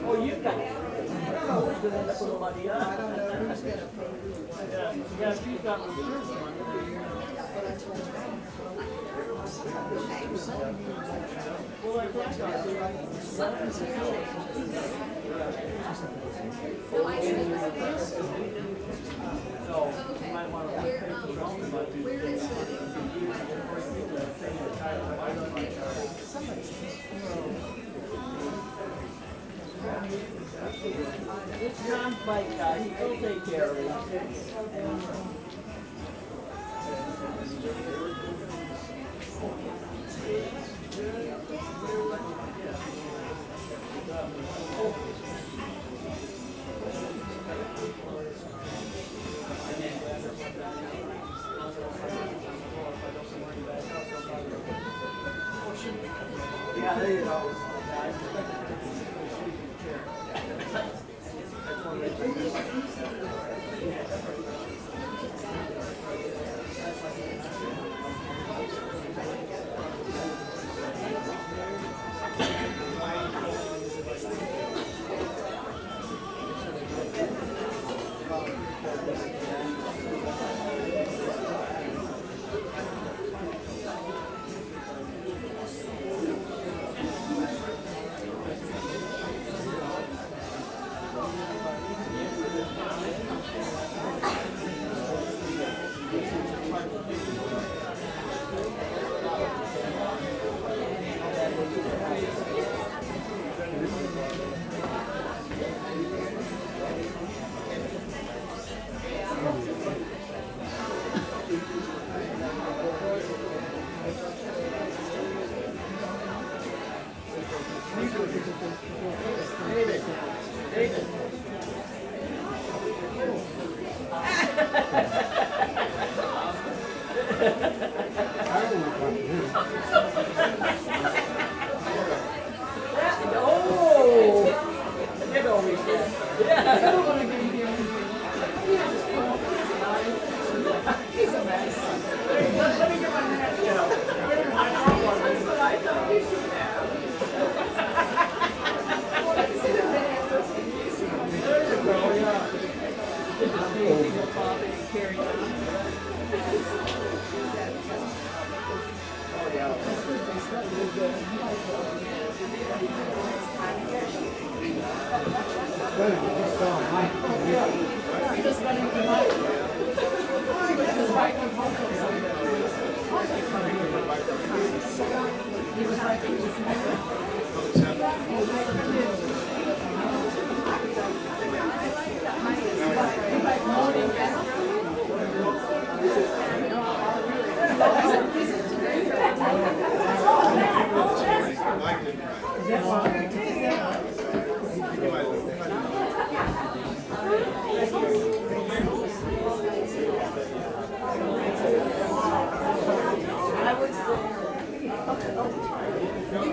Oh, you've got it. I don't know who's going to end up with money. I don't know who's going to pay. Yeah, she's got reserves money. Well, like that guy. So, you might want to pay for something about this. It's John's bike guy, he'll take care of it. Yeah, there you go.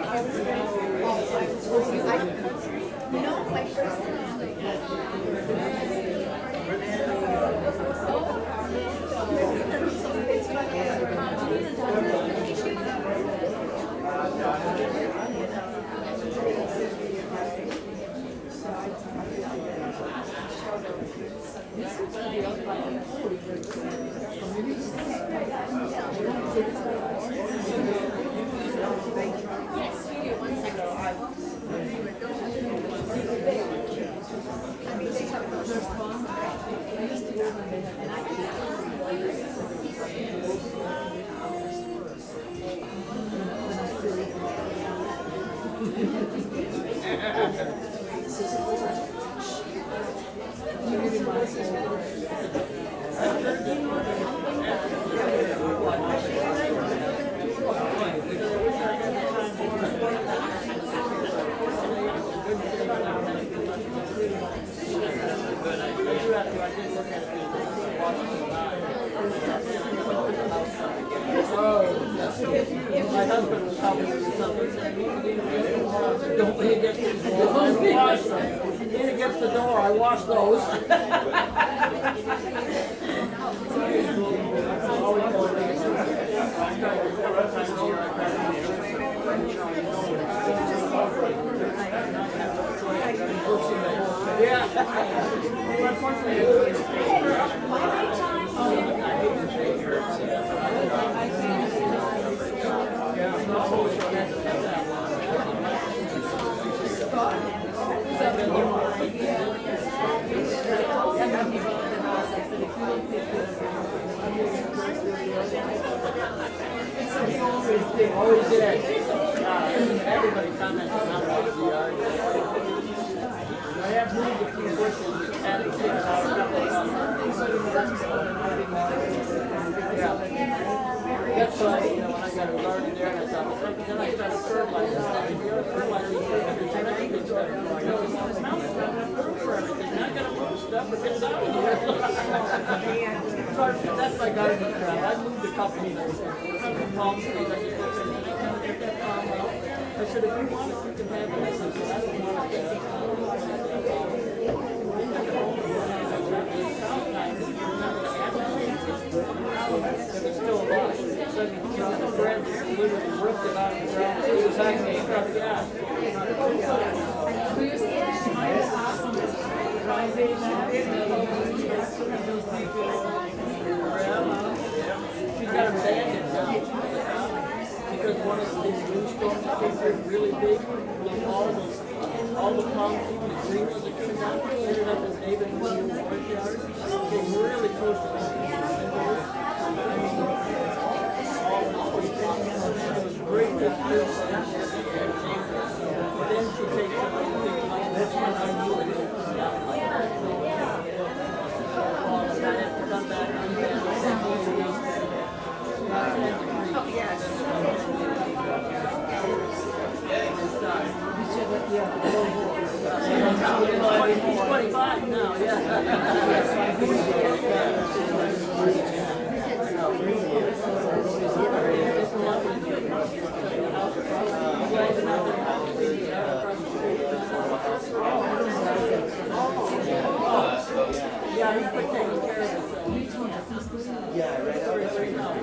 I would say My husband was helping me with something. Don't lean against the door. Lean against the door. I wash those. Yeah. Always did. Everybody comments on how much we are. I have moved a few bushes and taken out a couple of that's why, when I got a garden there and I thought, then I started fertilizing stuff. If you're fertilizing everything, I think it's better. Now for everything. Now I gotta move stuff or get it out of here. So that's my gardening crap. I moved a couple of these. Palm trees, I just looked at it. Get that palm out. I said, if you want it, you can have it. I said, I don't want it. It's still alive. So the branch literally ripped it out of the ground. It was actually struck gas. She's got her bandage now. Because one of these new storms that came through really big, all the palm trees and the greenwood that came down, ended up as David and William Forest came really close to us. It was great to feel then she takes something like this one I knew it. I have to come back and he's 25 now, yeah. Yeah, he's been taking care of himself. Yeah, right now.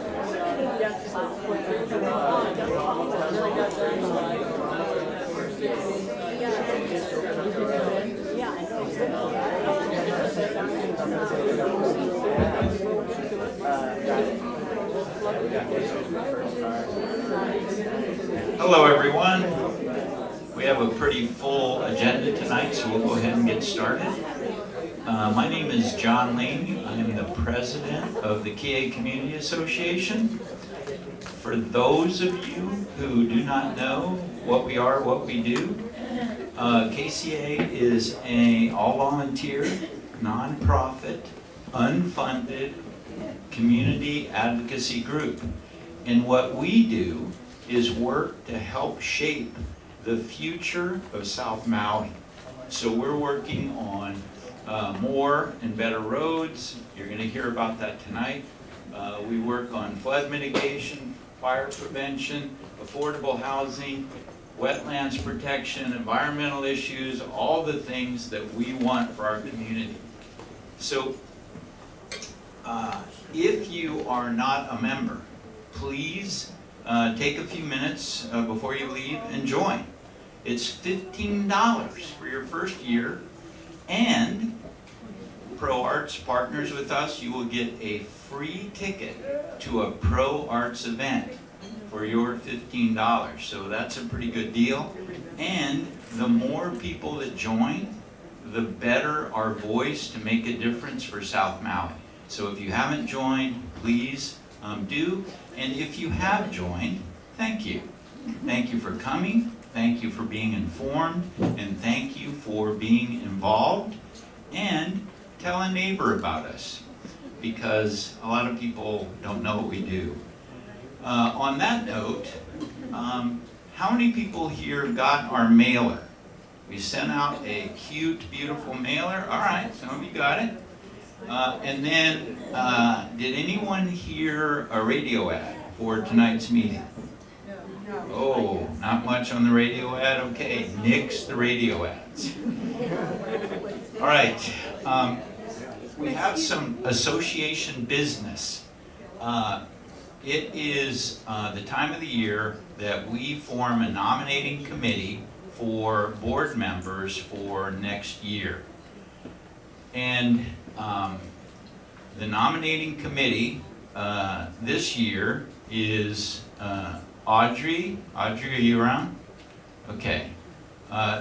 Hello everyone. We have a pretty full agenda tonight, so we'll go ahead and get started. My name is John Laney. I am the president of the KCA Community Association. For those of you who do not know what we are, what we do, KCA is an all-volunteer, non-profit, unfunded community advocacy group. And what we do is work to help shape the future of South Maui. So we're working on more and better roads. You're going to hear about that tonight. We work on flood mitigation, fire prevention, affordable housing, wetlands protection, environmental issues, all the things that we want for our community. So if you are not a member, please take a few minutes before you leave and join. It's $15 for your first year, and Pro Arts partners with us. You will get a free ticket to a Pro Arts event for your $15. So that's a pretty good deal. And the more people that join, the better our voice to make a difference for South Maui. So if you haven't joined, please do. And if you have joined, thank you. Thank you for coming. Thank you for being informed. And thank you for being involved, and tell a neighbor about us, because a lot of people don't know what we do. On that note, how many people here got our mailer? We sent out a cute, beautiful mailer. All right, some of you got it. And then, did anyone hear a radio ad for tonight's meeting? Oh, not much on the radio ad? Okay, nix the radio ads. All right, we have some association business. It is the time of the year that we form a nominating committee for board members for next year. And the nominating committee this year is Audrey. Audrey, are you around? Okay.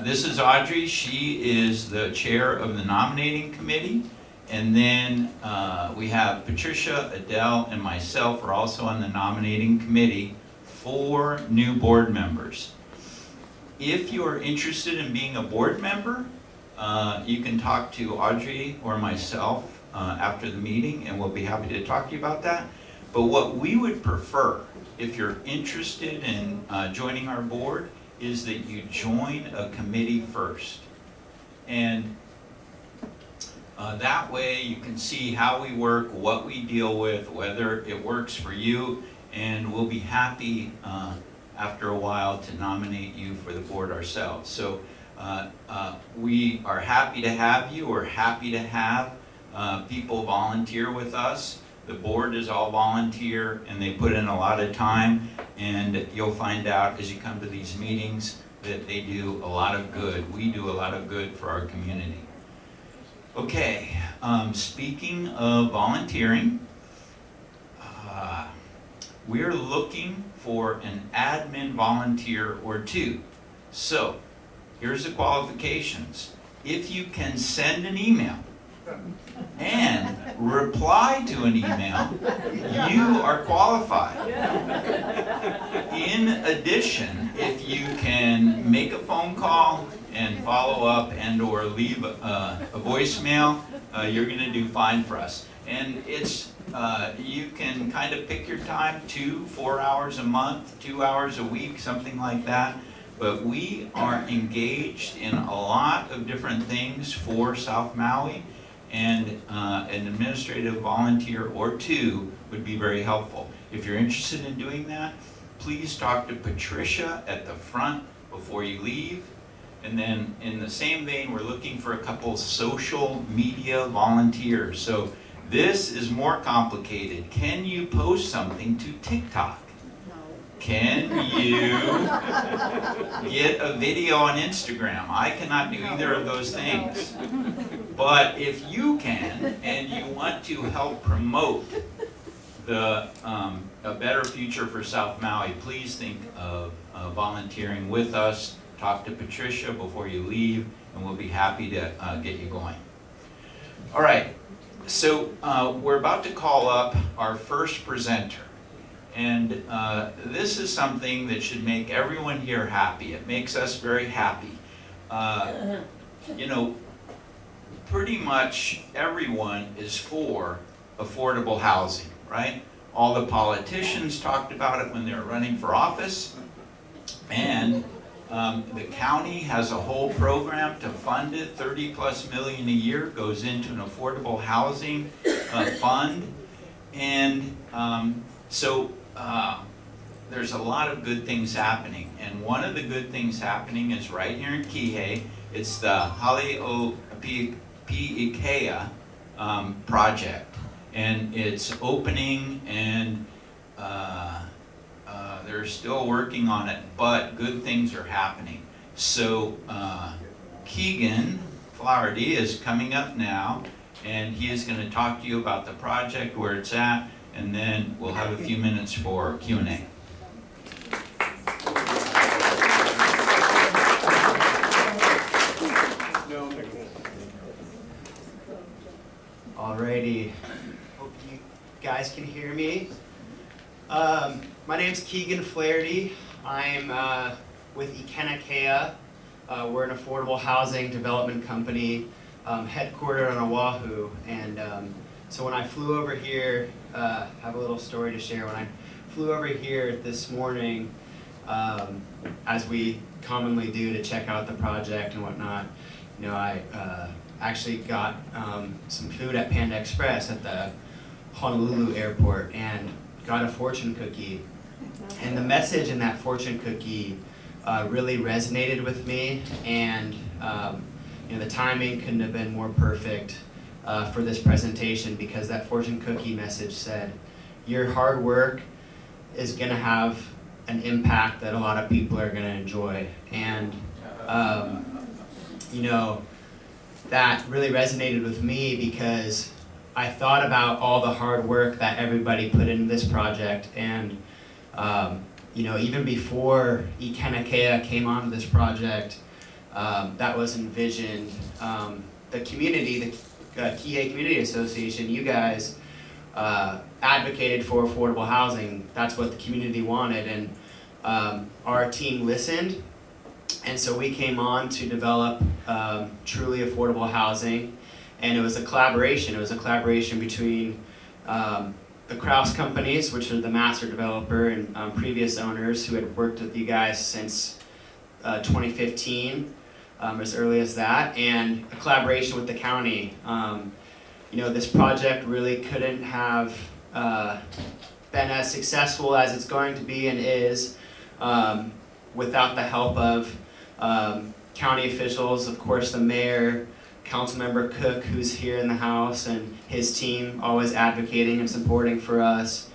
This is Audrey. She is the chair of the nominating committee. And then we have Patricia, Adele, and myself are also on the nominating committee for new board members. If you are interested in being a board member, you can talk to Audrey or myself after the meeting, and we'll be happy to talk to you about that. But what we would prefer, if you're interested in joining our board, is that you join a committee first. And that way you can see how we work, what we deal with, whether it works for you, and we'll be happy after a while to nominate you for the board ourselves. So we are happy to have you. We're happy to have people volunteer with us. The board is all volunteer, and they put in a lot of time, and you'll find out as you come to these meetings that they do a lot of good. We do a lot of good for our community. Okay, speaking of volunteering, we're looking for an admin volunteer or two. So, here's the qualifications. If you can send an email and reply to an email, you are qualified. In addition, if you can make a phone call and follow up and or leave a voicemail, you're going to do fine for us. And it's you can kind of pick your time, 4 hours a month, 2 hours a week, something like that. But we are engaged in a lot of different things for South Maui, and an administrative volunteer or two would be very helpful. If you're interested in doing that, please talk to Patricia at the front before you leave. And then in the same vein, we're looking for a couple social media volunteers. So this is more complicated. Can you post something to TikTok? Can you get a video on Instagram? I cannot do either of those things. But if you can, and you want to help promote the a better future for South Maui, please think of volunteering with us. Talk to Patricia before you leave, and we'll be happy to get you going. All right, so we're about to call up our first presenter. And this is something that should make everyone here happy. It makes us very happy. You know, pretty much everyone is for affordable housing, right? All the politicians talked about it when they were running for office. And the county has a whole program to fund it. $30+ million a year goes into an affordable housing fund. And so there's a lot of good things happening. And one of the good things happening is right here in Kihei. It's the Hale O Pi ikea project. And it's opening, and they're still working on it, but good things are happening. So Keegan Flaherty is coming up now, and he is going to talk to you about the project, where it's at, and then we'll have a few minutes for Q&A. Alrighty, hope you guys can hear me. My name's Keegan Flaherty. I'm with ikea. We're an affordable housing development company headquartered on Oahu. And so when I flew over here, I have a little story to share. When I flew over here this morning, as we commonly do to check out the project and whatnot, I actually got some food at Panda Express at the Honolulu airport and got a fortune cookie. And the message in that fortune cookie really resonated with me, and the timing couldn't have been more perfect for this presentation, because that fortune cookie message said, your hard work is going to have an impact that a lot of people are going to enjoy. And that really resonated with me, because I thought about all the hard work that everybody put into this project, and even before ikea came onto this project, that was envisioned. The community, the KCA Community Association, you guys advocated for affordable housing. That's what the community wanted, and our team listened, and so we came on to develop truly affordable housing. And it was a collaboration. It was a collaboration between the Kraus companies, which are the master developer, and previous owners who had worked with you guys since 2015, as early as that, and a collaboration with the county. This project really couldn't have been as successful as it's going to be and is without the help of county officials, of course the mayor, Councilmember Cook, who's here in the house, and his team always advocating and supporting for us.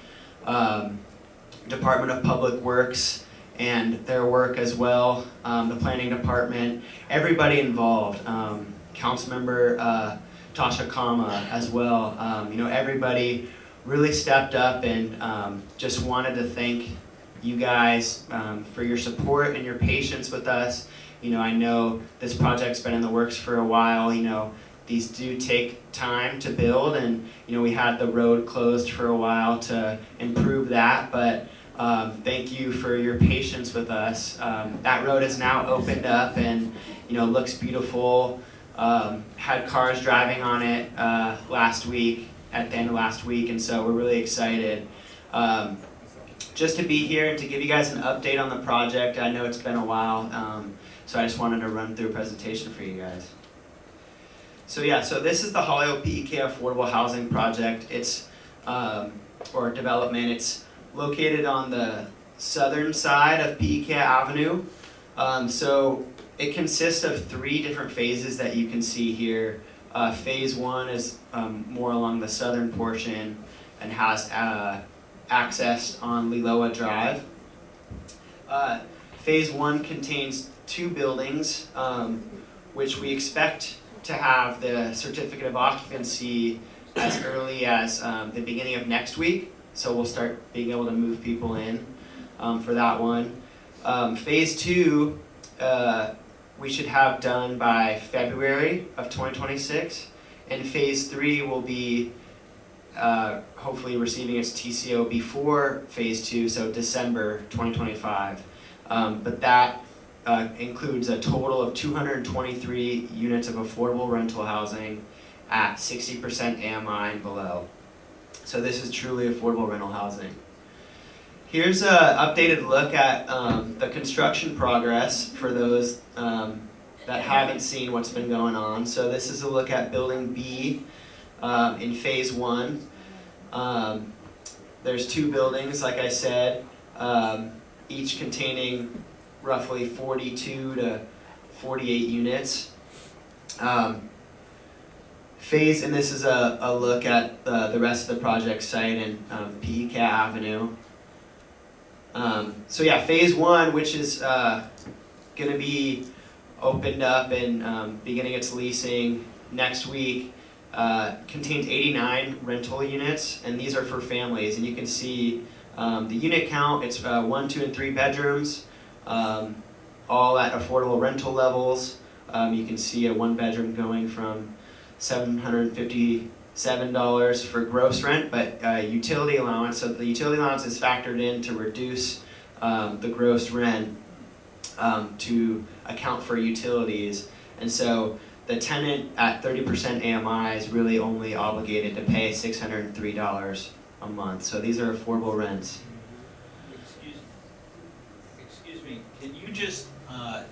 Department of Public Works and their work as well, the planning department, everybody involved. Councilmember Tasha Kama as well. Everybody really stepped up and just wanted to thank you guys for your support and your patience with us. I know this project's been in the works for a while. These do take time to build, and we had the road closed for a while to improve that, but thank you for your patience with us. That road is now opened up and looks beautiful. Had cars driving on it last week, at the end of last week, and so we're really excited. Just to be here and to give you guys an update on the project. I know it's been a while, so I just wanted to run through a presentation for you guys. So this is the Hale O Pi ikea affordable housing project. It's or development. It's located on the southern side of ikea Avenue. So it consists of 3 different phases that you can see here. Phase 1 is more along the southern portion and has access on Liloa Drive. Phase 1 contains 2 buildings, which we expect to have the certificate of occupancy as early as the beginning of next week. So we'll start being able to move people in for that one. Phase 2, we should have done by February of 2026. And Phase 3 will be hopefully receiving its TCO before Phase 2, so December 2025. But that includes a total of 223 units of affordable rental housing at 60% AMI and below. So this is truly affordable rental housing. Here's an updated look at the construction progress for those that haven't seen what's been going on. So this is a look at Building B in Phase 1. There's 2 buildings, like I said, each containing roughly 42 to 48 units. And this is a look at the rest of the project site and ikea Avenue. Phase 1, which is going to be opened up and beginning its leasing next week, contains 89 rental units, and these are for families. And you can see the unit count. It's 1, 2, and 3 bedrooms, all at affordable rental levels. You can see a 1-bedroom going from $757 for gross rent, but utility allowance. So the utility allowance is factored in to reduce the gross rent. to account for utilities. And so the tenant at 30% AMI is really only obligated to pay $603 a month. So these are affordable rents. Excuse me, can you just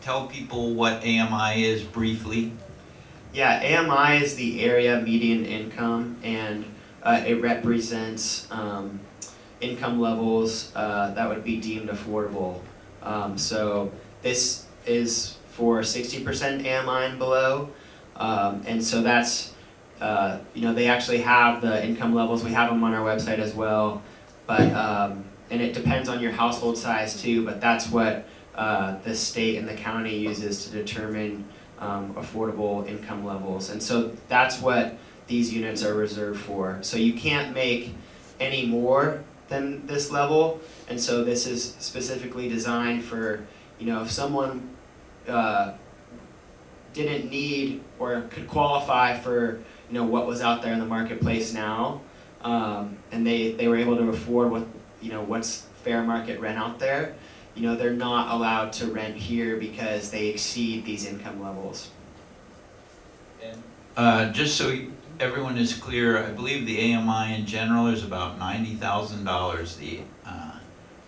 tell people what AMI is briefly? Yeah, AMI is the area median income, and it represents income levels that would be deemed affordable. So this is for 60% AMI and below, and so that's, they actually have the income levels. We have them on our website as well, but and it depends on your household size too, but that's what the state and the county uses to determine affordable income levels. And so that's what these units are reserved for. So you can't make any more than this level, and so this is specifically designed for, if someone didn't need or could qualify for, what was out there in the marketplace now, and they were able to afford what's fair market rent out there, they're not allowed to rent here because they exceed these income levels. And just so everyone is clear, I believe the AMI in general is about $90,000, the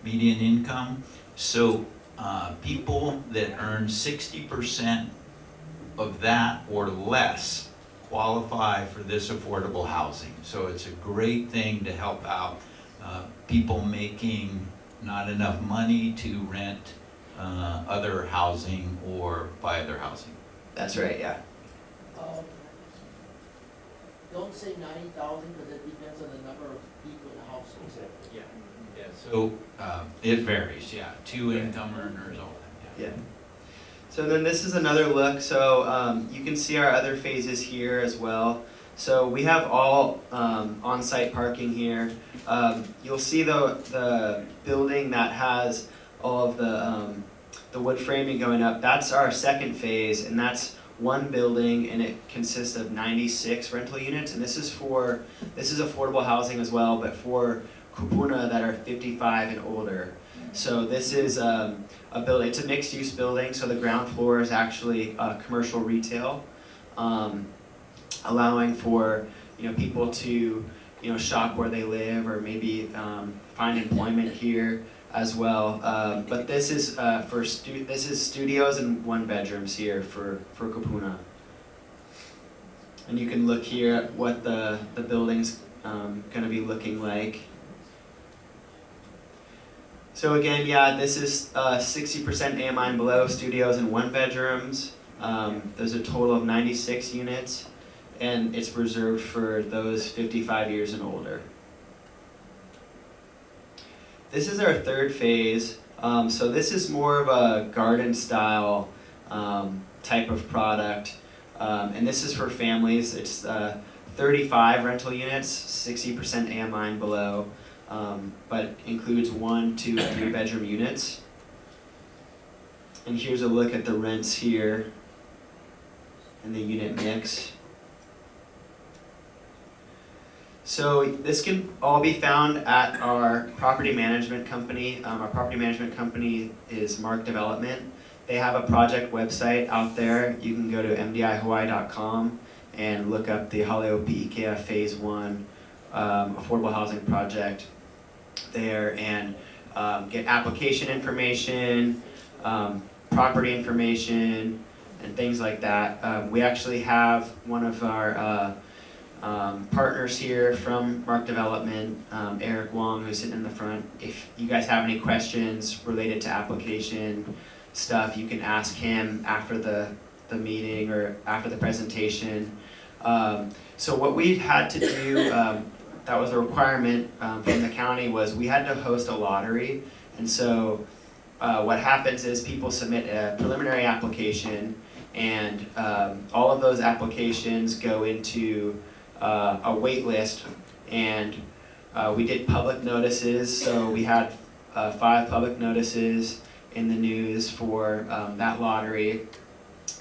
median income. So people that earn 60% of that or less qualify for this affordable housing. So it's a great thing to help out people making not enough money to rent other housing or buy other housing. That's right, yeah. Don't say 90,000 because it depends on the number of people in the household. Yeah. Yeah. So it varies. Yeah. 2 income earners, all that. Yeah. So then this is another look. So you can see our other phases here as well. So we have all on-site parking here. You'll see the building that has all of the wood framing going up. That's our second phase, and that's one building, and it consists of 96 rental units. And this is affordable housing as well, but for kupuna that are 55 and older. So this is a building. It's a mixed-use building. So the ground floor is actually commercial retail, allowing for people to shop where they live or maybe find employment here as well. But this is this is studios and 1-bedrooms here for kupuna. And you can look here at what the building's going to be looking like. So again, yeah, this is 60% AMI and below, studios and 1-bedrooms. There's a total of 96 units, and it's reserved for those 55 years and older. This is our third phase. So this is more of a garden style type of product, and this is for families. It's 35 rental units, 60% AMI and below, but includes 1, 2, and 3-bedroom units. And here's a look at the rents here and the unit mix. So this can all be found at our property management company. Our property management company is Mark Development. They have a project website out there. You can go to mdihawaii.com and look up the Hale O Pi IKEA Phase 1 affordable housing project there, and get application information, property information, and things like that. We actually have one of our partners here from Mark Development, Eric Wong, who's sitting in the front. If you guys have any questions related to application stuff, you can ask him after the meeting or after the presentation. So what we had to do, that was a requirement from the county, was we had to host a lottery. And so what happens is people submit a preliminary application, and all of those applications go into a wait list, and we did public notices. So we had 5 public notices in the news for that lottery,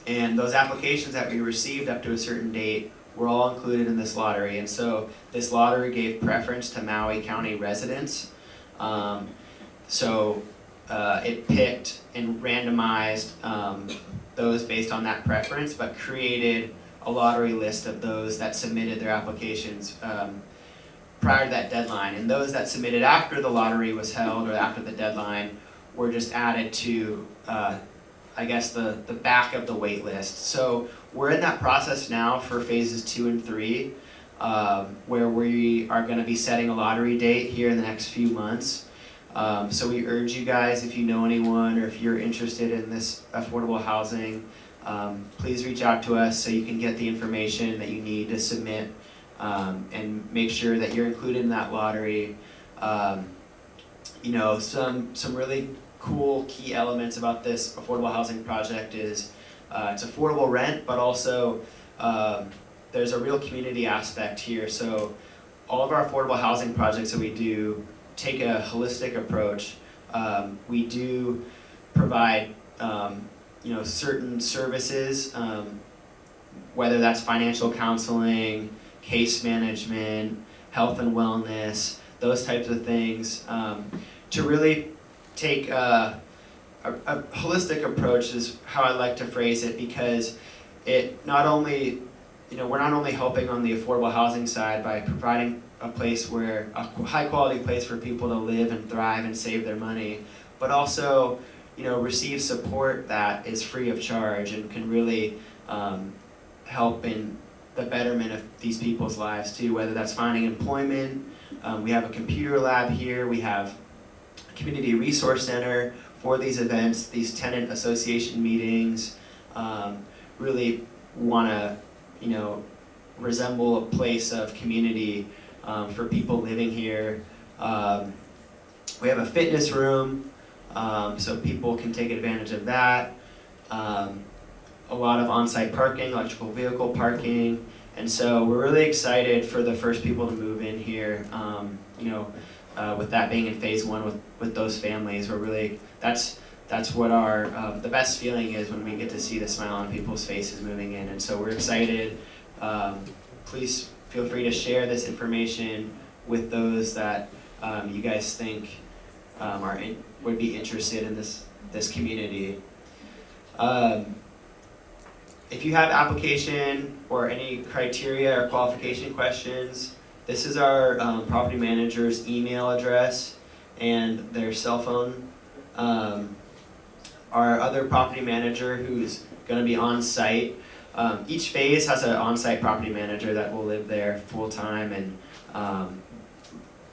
and those applications that we received up to a certain date were all included in this lottery. And so this lottery gave preference to Maui County residents. So it picked and randomized those based on that preference, but created a lottery list of those that submitted their applications prior to that deadline. And those that submitted after the lottery was held or after the deadline were just added to, I guess, the back of the wait list. So we're in that process now for phases 2 and 3, where we are going to be setting a lottery date here in the next few months. So we urge you guys, if you know anyone or if you're interested in this affordable housing, please reach out to us so you can get the information that you need to submit and make sure that you're included in that lottery. You know, some really cool key elements about this affordable housing project is it's affordable rent, but also there's a real community aspect here. So all of our affordable housing projects that we do take a holistic approach. We do provide you know, certain services, whether that's financial counseling, case management, health and wellness, those types of things, to really take a holistic approach is how I like to phrase it, because it not only, you know, we're not only helping on the affordable housing side by providing a place where, a high quality place for people to live and thrive and save their money, but also, you know, receive support that is free of charge and can really help in the betterment of these people's lives too, whether that's finding employment. We have a computer lab here, we have a community resource center for these events, these tenant association meetings, really want to, you know, resemble a place of community for people living here. We have a fitness room, so people can take advantage of that. A lot of on-site parking, electrical vehicle parking, and so we're really excited for the first people to move in here. You know, with that being in phase 1 with those families, we're really, that's what our the best feeling is, when we get to see the smile on people's faces moving in, and so we're excited. Please feel free to share this information with those that you guys think would be interested in this community. If you have application or any criteria or qualification questions, this is our property manager's email address and their cell phone. Our other property manager, who's going to be on site, each phase has an on-site property manager that will live there full time and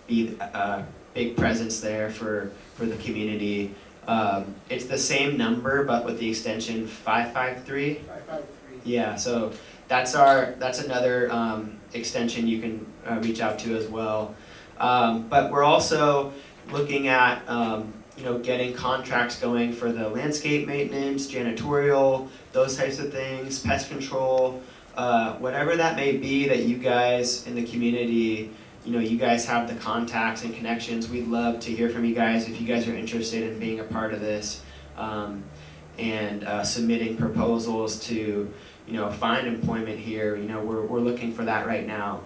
be a big presence there for the community. It's the same number, but with the extension 553. 553. Yeah, so that's another extension you can reach out to as well. But we're also looking at you know, getting contracts going for the landscape maintenance, janitorial, those types of things, pest control, whatever that may be that you guys in the community, you know, you guys have the contacts and connections. We'd love to hear from you guys if you guys are interested in being a part of this, and submitting proposals to, you know, find employment here. You know, we're looking for that right now.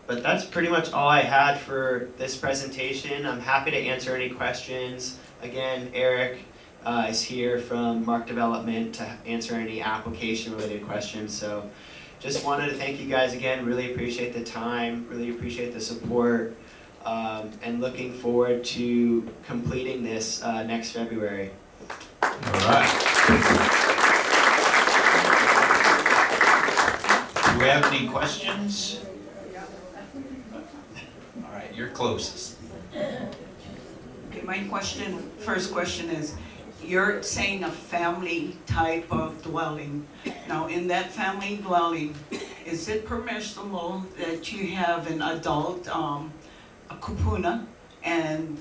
But that's pretty much all I had for this presentation. I'm happy to answer any questions. Again, Eric is here from Mark Development to answer any application-related questions. So just wanted to thank you guys again. Really appreciate the time, really appreciate the support, and looking forward to completing this next February. All right. Do we have any questions? All right, you're closest. Okay, my first question is, you're saying a family type of dwelling. Now, in that family dwelling, is it permissible that you have an adult, a kupuna, and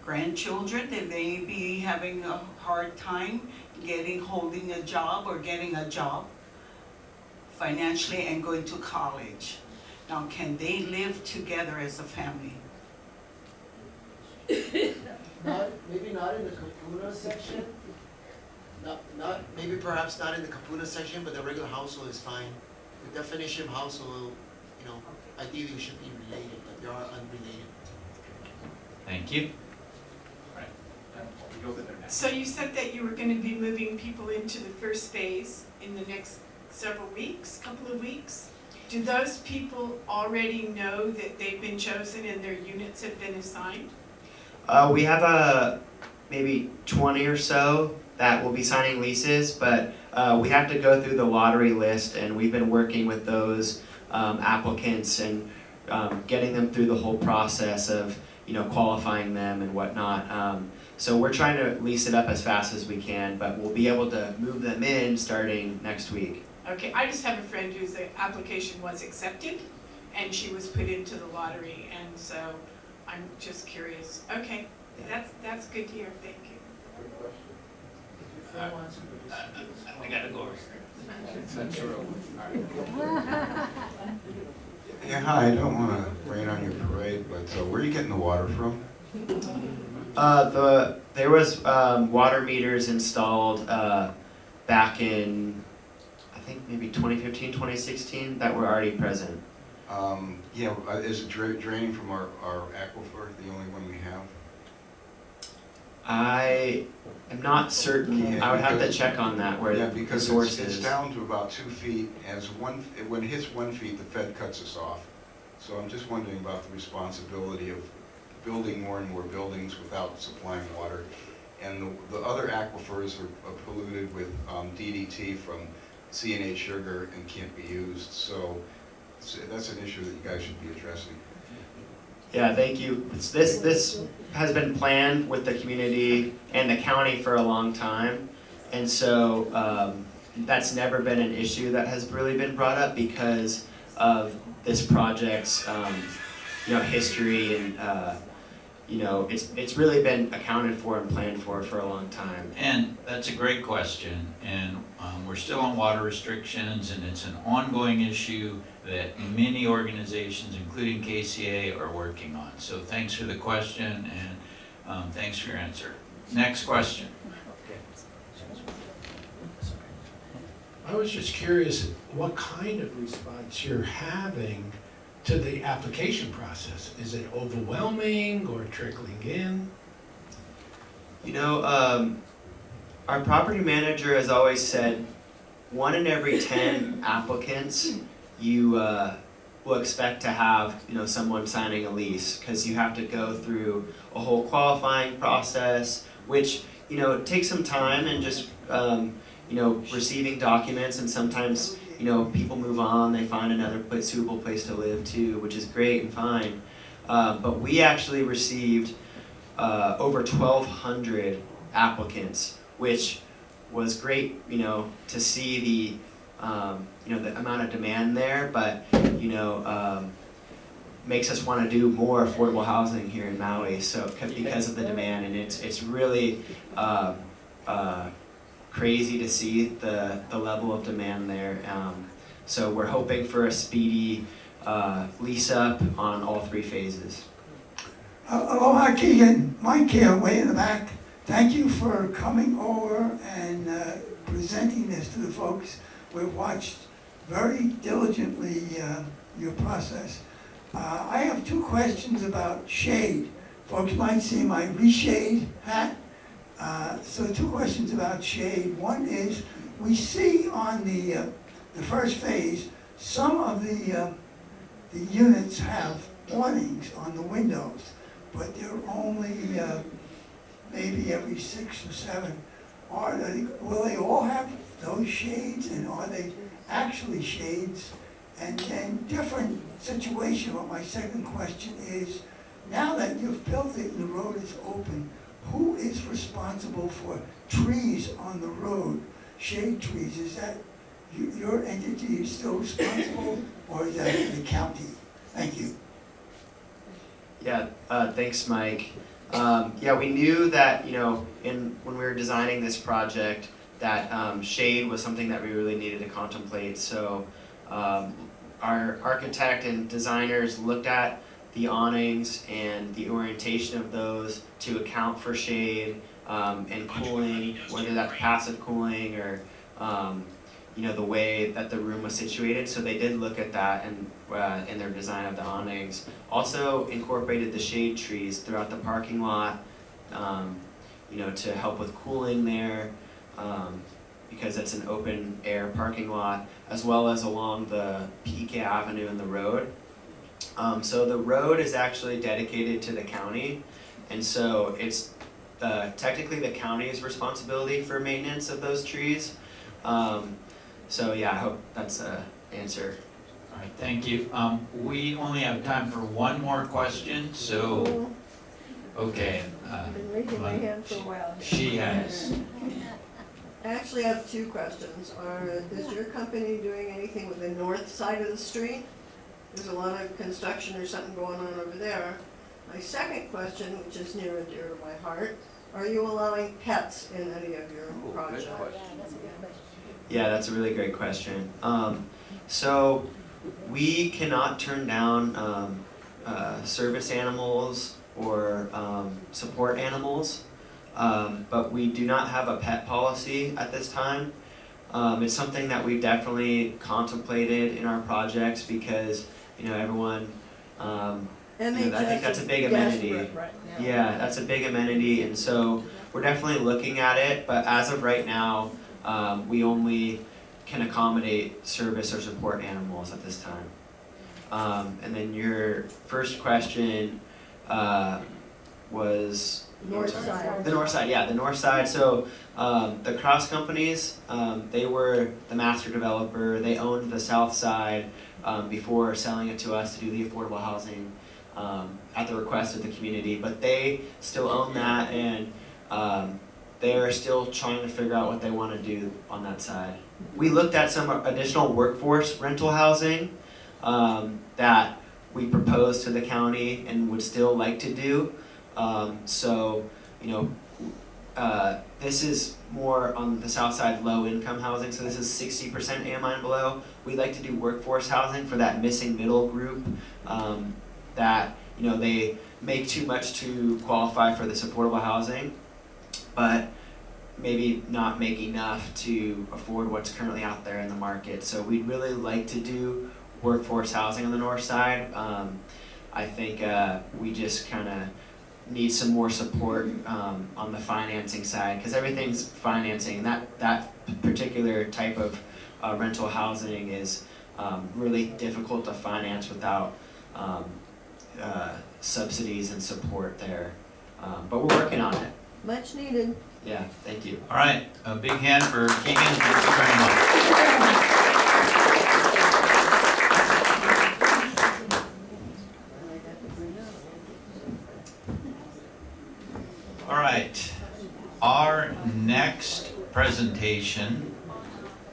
grandchildren that may be having a hard time holding a job or getting a job financially and going to college? Now, can they live together as a family? Maybe not in the kapuna section. Maybe perhaps not in the kapuna section, but the regular household is fine. The definition of household, you know, ideally should be related, but they are unrelated. Thank you. So you said that you were going to be moving people into the first phase in the next several weeks, couple of weeks. Do those people already know that they've been chosen and their units have been assigned? We have maybe 20 or so that will be signing leases, but we have to go through the lottery list, and we've been working with those applicants and getting them through the whole process of qualifying them and whatnot. So we're trying to lease it up as fast as we can, but we'll be able to move them in starting next week. Okay, I just have a friend whose application was accepted and she was put into the lottery, and so I'm just curious. Okay, that's good to hear, thank you. I gotta go over Yeah, hi, I don't want to rain on your parade, but where are you getting the water from? There was water meters installed back in, I think maybe 2015, 2016 that were already present. Yeah, is it draining from our aquifer, the only one we have? I am not certain. Yeah, I would have to check on that where yeah, the because source it's is. down to about 2 feet. When it hits 1 feet, the Fed cuts us off. So I'm just wondering about the responsibility of building more and more buildings without supplying water. And the other aquifers are polluted with DDT from CNA sugar and can't be used. So that's an issue that you guys should be addressing. Yeah, thank you. This has been planned with the community and the county for a long time, and so that's never been an issue that has really been brought up because of this project's history, and it's really been accounted for and planned for a long time. And that's a great question, and we're still on water restrictions, and it's an ongoing issue that many organizations, including KCA, are working on. So thanks for the question, and thanks for your answer. Next question. I was just curious what kind of response you're having to the application process. Is it overwhelming or trickling in? Our property manager has always said 1 in every 10 applicants you will expect to have someone signing a lease, because you have to go through a whole qualifying process, which takes some time, and just receiving documents, and sometimes people move on, they find another suitable place to live too, which is great and fine. But we actually received over 1,200 applicants, which was great, to see the the amount of demand there, but makes us want to do more affordable housing here in Maui. So because of the demand, and it's really crazy to see the level of demand there. So we're hoping for a speedy lease up on all 3 phases. Aloha, Keegan. Mike here, way in the back. Thank you for coming over and presenting this to the folks. We've watched very diligently your process. I have 2 questions about shade. Folks might see my reshade hat. So 2 questions about shade. One is, we see on the first phase, some of the units have awnings on the windows, but they're only maybe every 6 or 7. Will they all have those shades, and are they actually shades? And then different situation, but my second question is, now that you've built it and the road is open, who is responsible for trees on the road, shade trees? Is that your entity is still responsible, or is that the county? Thank you. Yeah, thanks, Mike. Yeah, we knew that when we were designing this project, that shade was something that we really needed to contemplate. So our architect and designers looked at the awnings and the orientation of those to account for shade and cooling, whether that's passive cooling or the way that the room was situated. So they did look at that and in their design of the awnings. Also incorporated the shade trees throughout the parking lot. to help with cooling there, because it's an open air parking lot, as well as along the ikea Avenue and the road. So the road is actually dedicated to the county, and so it's technically the county's responsibility for maintenance of those trees. So yeah, I hope that's an answer. All right, thank you. We only have time for one more question, so, okay. I've been raising my hand for a while. She has. I actually have two questions. Is your company doing anything with the north side of the street? There's a lot of construction or something going on over there. My second question, which is near and dear to my heart, are you allowing pets in any of your projects? Yeah, that's a really great question. So we cannot turn down service animals or support animals, but we do not have a pet policy at this time. It's something that we've definitely contemplated in our projects because everyone. I think that's a big amenity. Right now. Yeah, that's a big amenity, and so we're definitely looking at it. But as of right now, we only can accommodate service or support animals at this time. And then your first question was North side. the north side. Yeah, the north side. So the Cross companies, they were the master developer. They owned the south side before selling it to us to do the affordable housing at the request of the community. But they still own that, and they're still trying to figure out what they want to do on that side. We looked at some additional workforce rental housing that we proposed to the county and would still like to do. This is more on the south side, low income housing. So this is 60% AMI and below. We'd like to do workforce housing for that missing middle group that they make too much to qualify for this affordable housing, but maybe not make enough to afford what's currently out there in the market. So we'd really like to do workforce housing on the north side. I think we just kind of need some more support on the financing side, because everything's financing, and that particular type of rental housing is really difficult to finance without subsidies and support there. But we're working on it. Much needed. Yeah, thank you. All right, a big hand for Keegan. Thank you very much. All right, our next presentation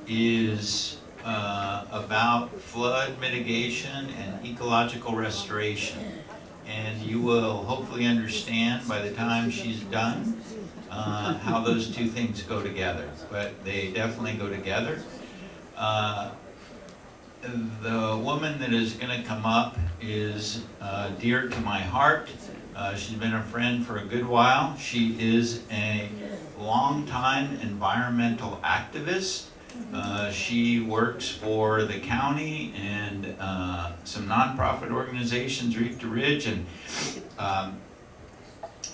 is about flood mitigation and ecological restoration. And you will hopefully understand by the time she's done how those two things go together, but they definitely go together. The woman that is going to come up is dear to my heart. She's been a friend for a good while. She is a longtime environmental activist. She works for the county and some nonprofit organizations, Reef to Ridge, and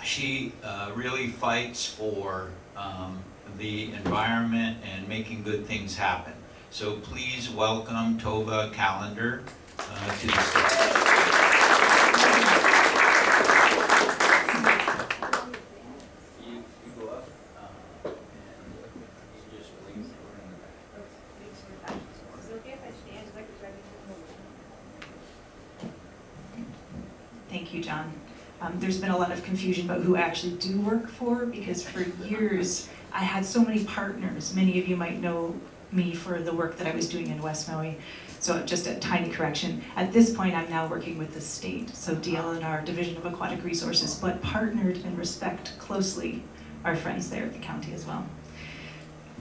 she really fights for the environment and making good things happen. So please welcome Tova Callender to the stage. Thank you, John. There's been a lot of confusion about who I actually do work for, because for years I had so many partners. Many of you might know me for the work that I was doing in West Maui. So just a tiny correction. At this point, I'm now working with the state, so DLNR, Division of Aquatic Resources, but partnered and respect closely our friends there at the county as well.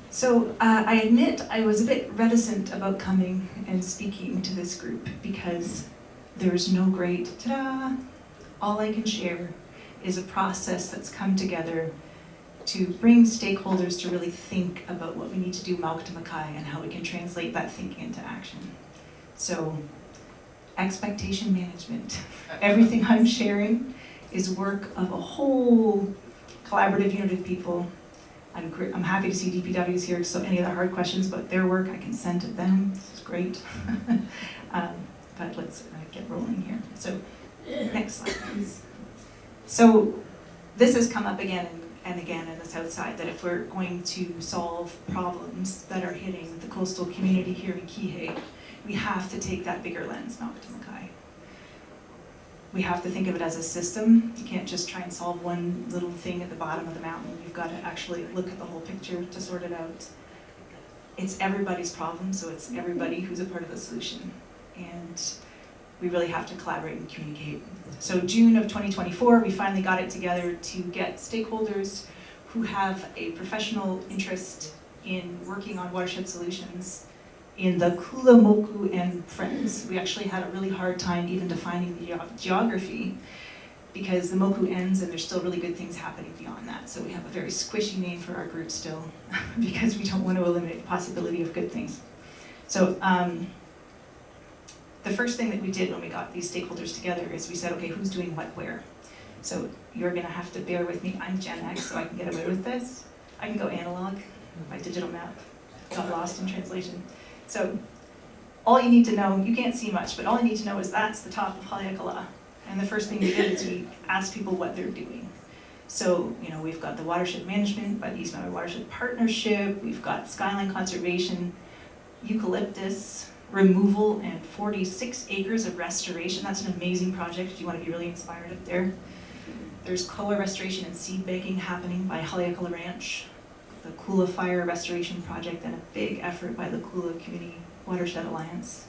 So I admit I was a bit reticent about coming and speaking to this group because there's no great ta-da. All I can share is a process that's come together to bring stakeholders to really think about what we need to do Mauka Makai and how we can translate that thinking into action. So, expectation management. Everything I'm sharing is work of a whole collaborative unit of people. I'm happy to see DPW is here, so any of the hard questions about their work, I can send to them. This is great. But let's get rolling here. So, next slide, please. So, this has come up again and again in the South Side, that if we're going to solve problems that are hitting the coastal community here in Kihei, we have to take that bigger lens, Makatamakai. We have to think of it as a system. You can't just try and solve one little thing at the bottom of the mountain. You've got to actually look at the whole picture to sort it out. It's everybody's problem, so it's everybody who's a part of the solution. And we really have to collaborate and communicate. So June of 2024, we finally got it together to get stakeholders who have a professional interest in working on watershed solutions in the Kula Moku and Friends. We actually had a really hard time even defining the geography, because the Moku ends and there's still really good things happening beyond that. So we have a very squishy name for our group still, because we don't want to eliminate the possibility of good things. So the first thing that we did when we got these stakeholders together is we said, okay, who's doing what where? So you're gonna have to bear with me. I'm Gen X, so I can get away with this. I can go analog. My digital map got lost in translation. So all you need to know, you can't see much, but all you need to know is that's the top of Haleakala. And the first thing we did is we asked people what they're doing. So, you know, we've got the watershed management by the East Maui Watershed Partnership, we've got skyline conservation, eucalyptus removal, and 46 acres of restoration. That's an amazing project if you want to be really inspired up there. There's koa restoration and seed banking happening by Haleakala Ranch, the Kula Fire Restoration Project, and a big effort by the Kula Community Watershed Alliance.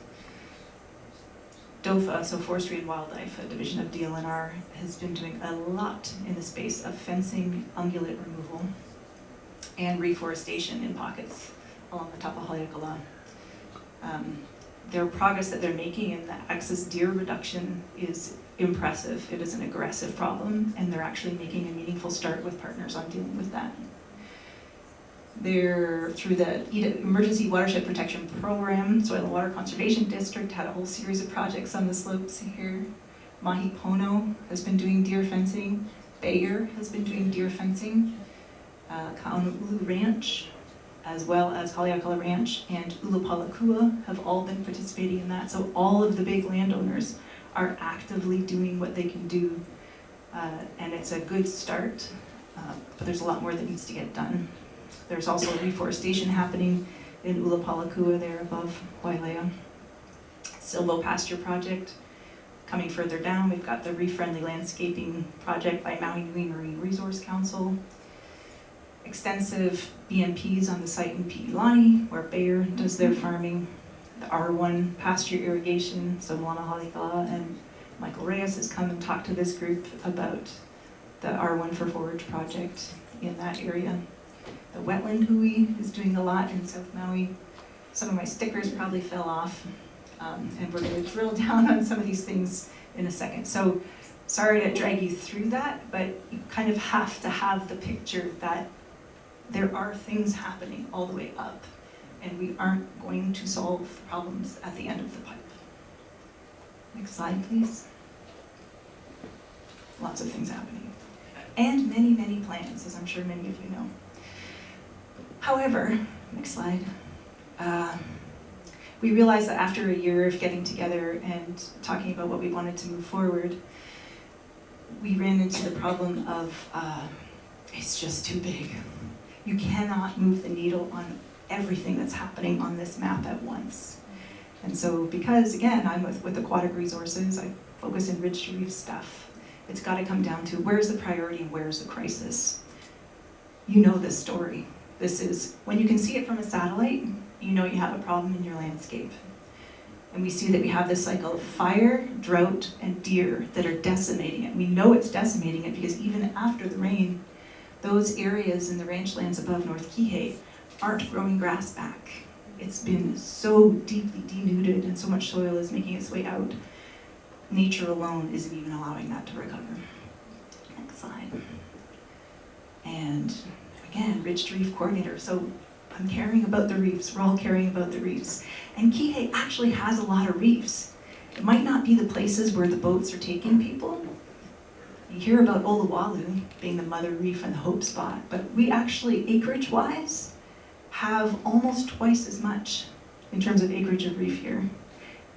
DOFA, so Forestry and Wildlife, a division of DLNR, has been doing a lot in the space of fencing, ungulate removal, and reforestation in pockets along the top of Haleakala. Their progress that they're making in the excess deer reduction is impressive. It is an aggressive problem, and they're actually making a meaningful start with partners on dealing with that. They're, through the Emergency Watershed Protection Program, Soil and Water Conservation District had a whole series of projects on the slopes here. Mahi Pono has been doing deer fencing. Bayer has been doing deer fencing. Kaona'ulu Ranch, as well as Haleakala Ranch and Ulupalakua have all been participating in that. So all of the big landowners are actively doing what they can do, and it's a good start, but there's a lot more that needs to get done. There's also reforestation happening in Ulupalakua there above Wailea. Silvo Pasture Project. Coming further down, we've got the Reef Friendly Landscaping Project by Maui Nui Marine Resource Council. Extensive BMPs on the site in Pi'ilani, where Bayer does their farming. The R1 pasture irrigation, so Moana Haleakala and Michael Reyes has come and talked to this group about the R1 for Forage project in that area. The wetland hui is doing a lot in South Maui. Some of my stickers probably fell off, and we're going to drill down on some of these things in a second. So sorry to drag you through that, but you kind of have to have the picture that there are things happening all the way up, and we aren't going to solve the problems at the end of the pipe. Next slide, please. Lots of things happening. And many, many plans, as I'm sure many of you know. However, next slide. We realized that after a year of getting together and talking about what we wanted to move forward, we ran into the problem of it's just too big. You cannot move the needle on everything that's happening on this map at once. And so because, again, I'm with aquatic resources, I focus in ridge to reef stuff, it's got to come down to where's the priority and where's the crisis. You know this story. This is, when you can see it from a satellite, you know you have a problem in your landscape. And we see that we have this cycle of fire, drought, and deer that are decimating it. We know it's decimating it because even after the rain, those areas in the ranchlands above North Kihei aren't growing grass back. It's been so deeply denuded and so much soil is making its way out. Nature alone isn't even allowing that to recover. Next slide. And again, Ridge to Reef Coordinator. So I'm caring about the reefs. We're all caring about the reefs. And Kihei actually has a lot of reefs. It might not be the places where the boats are taking people. You hear about Oluwalu being the mother reef and the hope spot, but we actually, acreage-wise, have almost twice as much in terms of acreage of reef here.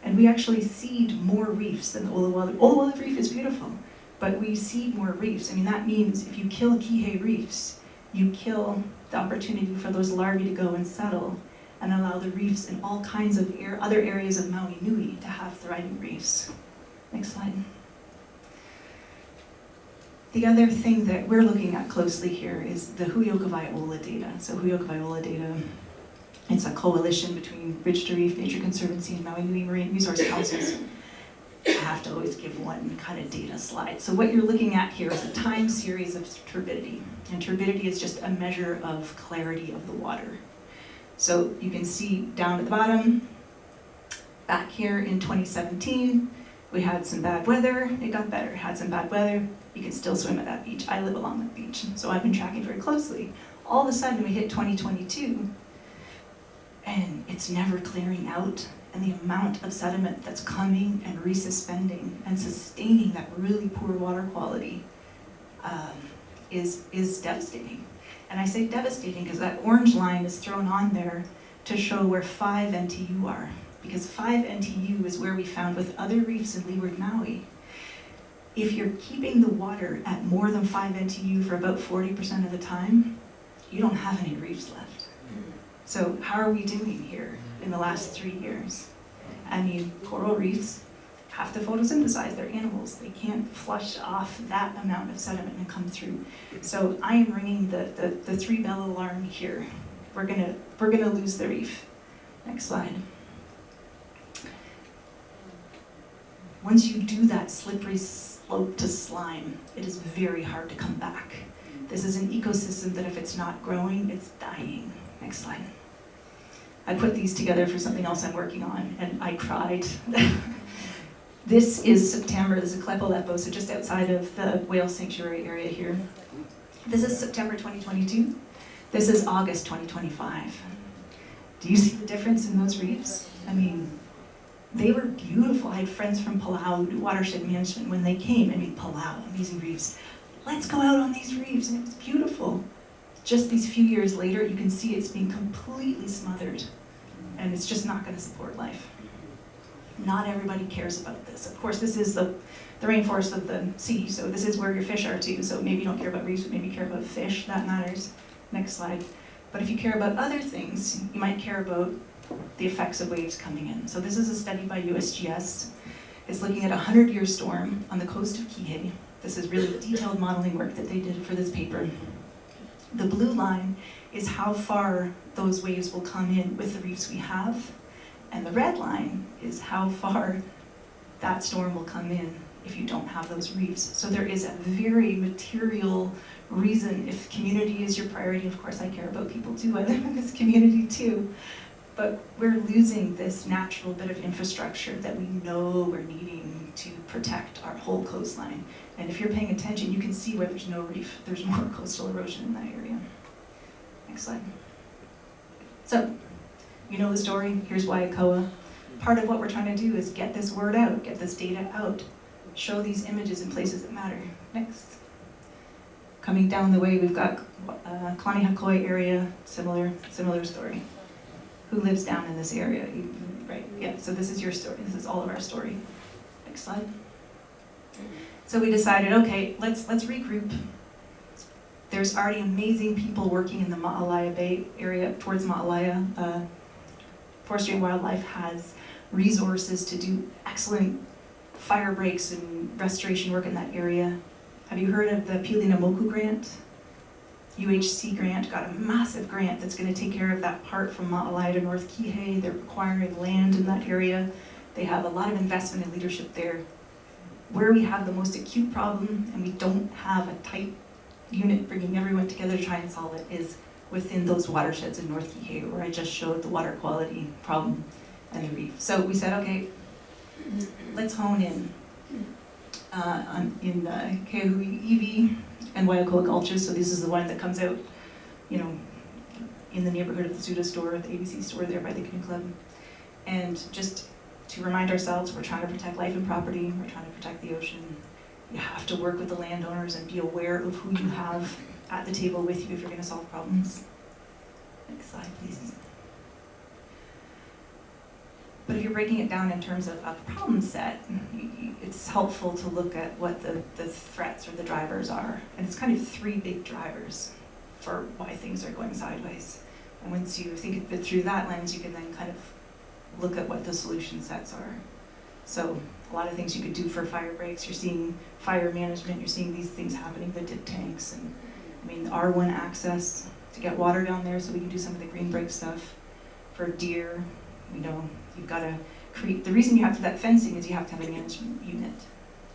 And we actually seed more reefs than the Oluwalu. Oluwalu Reef is beautiful, but we seed more reefs. I mean, that means if you kill Kihei reefs, you kill the opportunity for those larvae to go and settle and allow the reefs in all kinds of other areas of Maui Nui to have thriving reefs. Next slide. The other thing that we're looking at closely here is the Huioka-Viola data. So Huioka-Viola data, it's a coalition between Ridge to Reef, Nature Conservancy, and Maui Nui Marine Resource Councils. I have to always give one kind of data slide. So what you're looking at here is a time series of turbidity. And turbidity is just a measure of clarity of the water. So you can see down at the bottom, back here in 2017, we had some bad weather. It got better. Had some bad weather. You can still swim at that beach. I live along that beach, so I've been tracking very closely. All of a sudden, we hit 2022, and it's never clearing out. And the amount of sediment that's coming and resuspending and sustaining that really poor water quality is devastating. And I say devastating because that orange line is thrown on there to show where 5 NTU are. Because 5 NTU is where we found with other reefs in leeward Maui. If you're keeping the water at more than 5 NTU for about 40% of the time, you don't have any reefs left. So how are we doing here in the last 3 years? I mean, coral reefs have to photosynthesize. They're animals. They can't flush off that amount of sediment and come through. So I am ringing the 3-bell alarm here. We're gonna lose the reef. Next slide. Once you do that slippery slope to slime, it is very hard to come back. This is an ecosystem that if it's not growing, it's dying. Next slide. I put these together for something else I'm working on, and I cried. This is September, this is Klepo-Lepo, so just outside of the whale sanctuary area here. This is September 2022. This is August 2025. Do you see the difference in those reefs? I mean, they were beautiful. I had friends from Palau who do watershed management. When they came, I mean, Palau, amazing reefs. Let's go out on these reefs, and it was beautiful. Just these few years later, you can see it's being completely smothered, and it's just not going to support life. Not everybody cares about this. Of course, this is the rainforest of the sea, so this is where your fish are too. So maybe you don't care about reefs, but maybe you care about fish. That matters. Next slide. But if you care about other things, you might care about the effects of waves coming in. So this is a study by USGS. It's looking at a 100-year storm on the coast of Kihei. This is really detailed modeling work that they did for this paper. The blue line is how far those waves will come in with the reefs we have, and the red line is how far that storm will come in if you don't have those reefs. So there is a very material reason. If community is your priority, of course I care about people too, I live in this community too, but we're losing this natural bit of infrastructure that we know we're needing to protect our whole coastline. And if you're paying attention, you can see where there's no reef. There's more coastal erosion in that area. Next slide. So, you know the story. Here's Waiakoa. Part of what we're trying to do is get this word out, get this data out, show these images in places that matter. Next. Coming down the way, we've got Kalani Hakoi area, similar story. Who lives down in this area? Right, yeah, so this is your story. This is all of our story. Next slide. So we decided, okay, let's regroup. There's already amazing people working in the Ma'alaya Bay area towards Ma'alaya. Forestry and Wildlife has resources to do excellent fire breaks and restoration work in that area. Have you heard of the Pilinamoku grant? UHC grant, got a massive grant that's going to take care of that part from Ma'alaya to North Kihei. They're acquiring land in that area. They have a lot of investment and leadership there. Where we have the most acute problem and we don't have a tight unit bringing everyone together to try and solve it is within those watersheds in North Kihei, where I just showed the water quality problem and the reef. So we said, okay, let's hone in Keahui Iwi and Waiakoa Gulches. So this is the one that comes out, you know, in the neighborhood of the Suda store, the ABC store there by the Canoe Club. And just to remind ourselves, we're trying to protect life and property, we're trying to protect the ocean, You have to work with the landowners and be aware of who you have at the table with you if you're going to solve problems. Next slide, please. But if you're breaking it down in terms of a problem set, it's helpful to look at what the threats or the drivers are. And it's kind of three big drivers for why things are going sideways. And once you think of it through that lens, you can then kind of look at what the solution sets are. So a lot of things you could do for fire breaks. You're seeing fire management, you're seeing these things happening, the dip tanks, and I mean, R1 access to get water down there so we can do some of the green break stuff. For deer, you know, you've got to create, the reason you have to have that fencing is you have to have a management unit.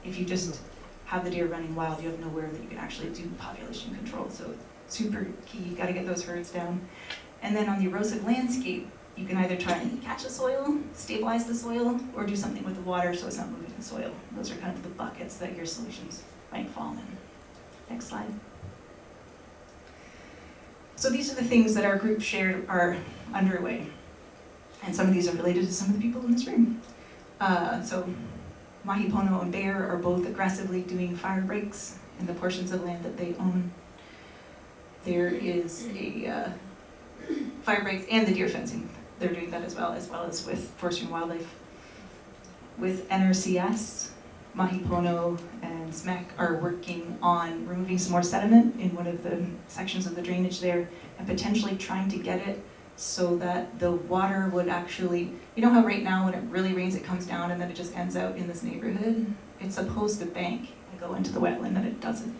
If you just have the deer running wild, you have nowhere that you can actually do population control. So super key, you got to get those herds down. And then on the erosive landscape, you can either try and catch the soil, stabilize the soil, or do something with the water so it's not moving the soil. Those are kind of the buckets that your solutions might fall in. Next slide. So these are the things that our group shared are underway. And some of these are related to some of the people in this room. So Mahipono and Bear are both aggressively doing fire breaks in the portions of land that they own. There is a fire breaks and the deer fencing. They're doing that as well as with Forestry and Wildlife. With NRCS, Mahipono and SMEC are working on removing some more sediment in one of the sections of the drainage there and potentially trying to get it so that the water would actually, you know how right now when it really rains it comes down and then it just ends out in this neighborhood? It's supposed to bank and go into the wetland and it doesn't.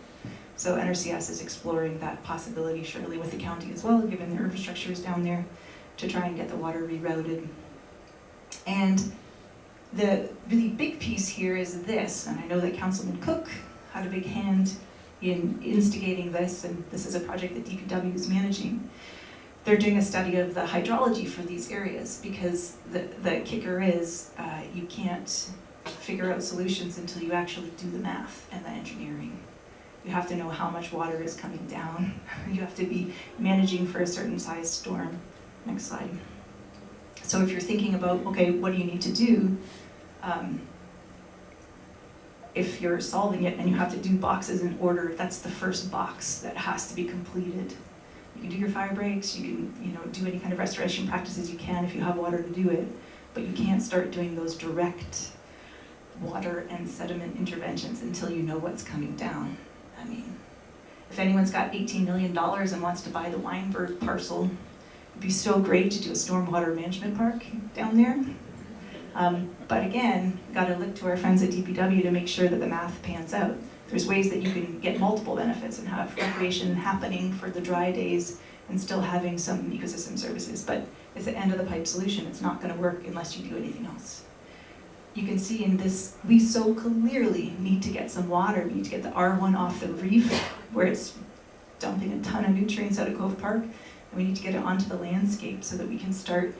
So NRCS is exploring that possibility, surely with the county as well, given their infrastructure is down there, to try and get the water rerouted. And the really big piece here is this, and I know that Councilman Cook had a big hand in instigating this, and this is a project that DPW is managing. They're doing a study of the hydrology for these areas because the kicker is you can't figure out solutions until you actually do the math and the engineering. You have to know how much water is coming down. You have to be managing for a certain size storm. Next slide. So if you're thinking about, okay, what do you need to do? If you're solving it and you have to do boxes in order, that's the first box that has to be completed. You can do your fire breaks, you can do any kind of restoration practices you can if you have water to do it, but you can't start doing those direct water and sediment interventions until you know what's coming down. I mean, if anyone's got $18 million and wants to buy the Weinberg parcel, it'd be so great to do a stormwater management park down there. But again, got to look to our friends at DPW to make sure that the math pans out. There's ways that you can get multiple benefits and have recreation happening for the dry days and still having some ecosystem services, but it's an end of the pipe solution. It's not going to work unless you do anything else. You can see in this, we so clearly need to get some water. We need to get the R1 off the reef where it's dumping a ton of nutrients out of Cove Park, and we need to get it onto the landscape so that we can start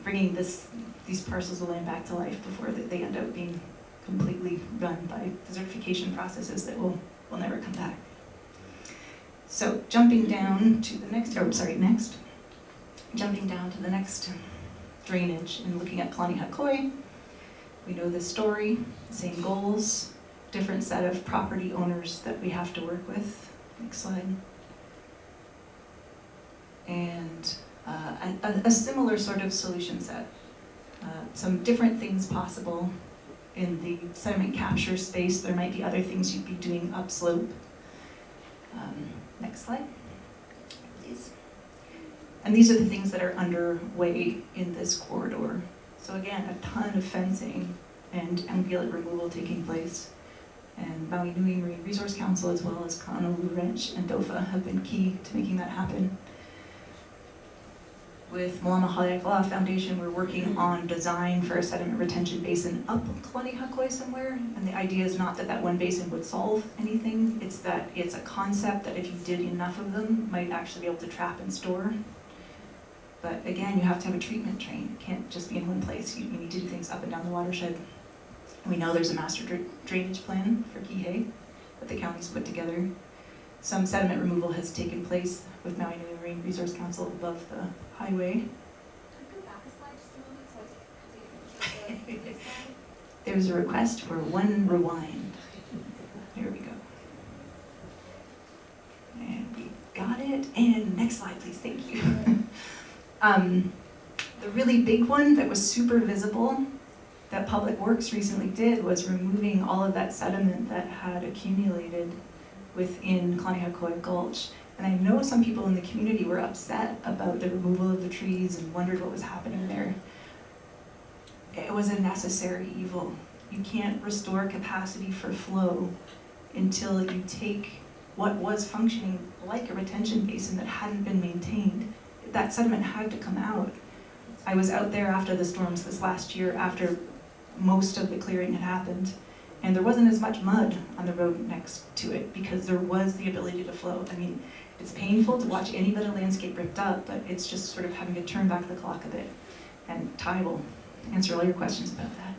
bringing these parcels of land back to life before they end up being completely run by desertification processes that will never come back. So jumping down to the next, jumping down to the next drainage and looking at Kalani Hakoi. We know the story, same goals, different set of property owners that we have to work with. Next slide. And a similar sort of solution set. Some different things possible. In the sediment capture space, there might be other things you'd be doing upslope. Next slide, please. And these are the things that are underway in this corridor. So again, a ton of fencing and ungulate removal taking place. And Maui Nui Marine Resource Council, as well as Honolulu Ranch and DOFA, have been key to making that happen. With Malama Haleakala Foundation, we're working on design for a sediment retention basin up Kalani Hakoi somewhere. And the idea is not that that one basin would solve anything, it's that it's a concept that if you did enough of them, might actually be able to trap and store. But again, you have to have a treatment train. It can't just be in one place. You need to do things up and down the watershed. We know there's a master drainage plan for Kihei that the county's put together. Some sediment removal has taken place with Maui Nui Marine Resource Council above the highway. There's a request for one rewind. The really big one that was super visible that Public Works recently did was removing all of that sediment that had accumulated within Klanihakoy Gulch. And I know some people in the community were upset about the removal of the trees and wondered what was happening there. It was a necessary evil. You can't restore capacity for flow until you take what was functioning like a retention basin that hadn't been maintained. That sediment had to come out. I was out there after the storms this last year, after most of the clearing had happened, and there wasn't as much mud on the road next to it because there was the ability to flow. I mean, it's painful to watch any bit of landscape ripped up, but it's just sort of having to turn back the clock a bit. And Ty will answer all your questions about that.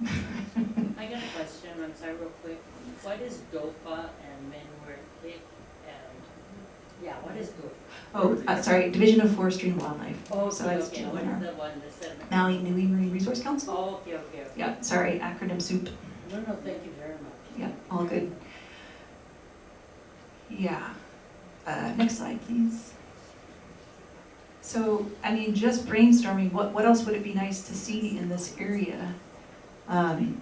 I got a question, I'm sorry, real quick. What is DOFA and Menware Hick and, yeah, what is DOFA? Oh, sorry, Division of Forestry and Wildlife. Oh, So okay, that's okay, two what in our is the one, the sediment? Maui Nui Marine Resource Council. Oh, okay, okay, okay. Yeah, sorry, acronym soup. No, thank you very much. Yeah, all good. Yeah. Next slide, please. So, I mean, just brainstorming, what else would it be nice to see in this area? Again,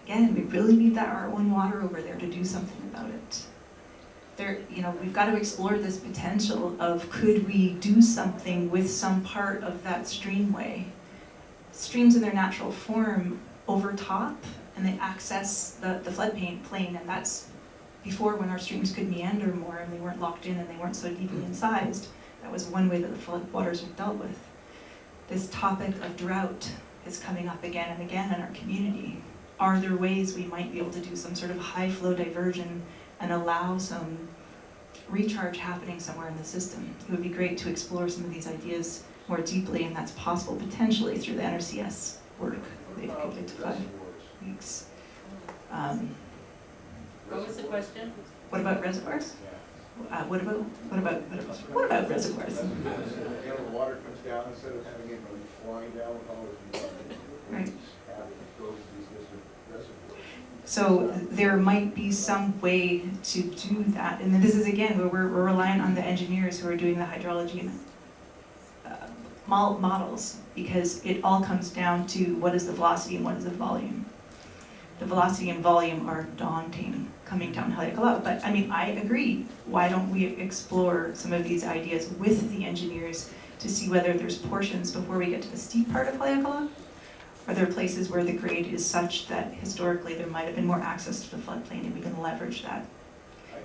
we really need that R1 water over there to do something about it. We've got to explore this potential of could we do something with some part of that streamway. Streams in their natural form overtop and they access the floodplain, and that's before when our streams could meander more and they weren't locked in and they weren't so deeply incised. That was one way that the flood waters were dealt with. This topic of drought is coming up again and again in our community. Are there ways we might be able to do some sort of high flow diversion and allow some recharge happening somewhere in the system? It would be great to explore some of these ideas more deeply, and that's possible potentially through the NRCS work. They've committed to 5 weeks. What was the question? What about reservoirs? What about reservoirs? The water comes down instead of having it flying down with all of the Right. goes to these different reservoirs. So there might be some way to do that. And then this is again where we're relying on the engineers who are doing the hydrology and models, because it all comes down to what is the velocity and what is the volume. The velocity and volume are daunting coming down Haleakala, but I mean, I agree. Why don't we explore some of these ideas with the engineers to see whether there's portions before we get to the steep part of Haleakala? Are there places where the grade is such that historically there might have been more access to the floodplain and we can leverage that?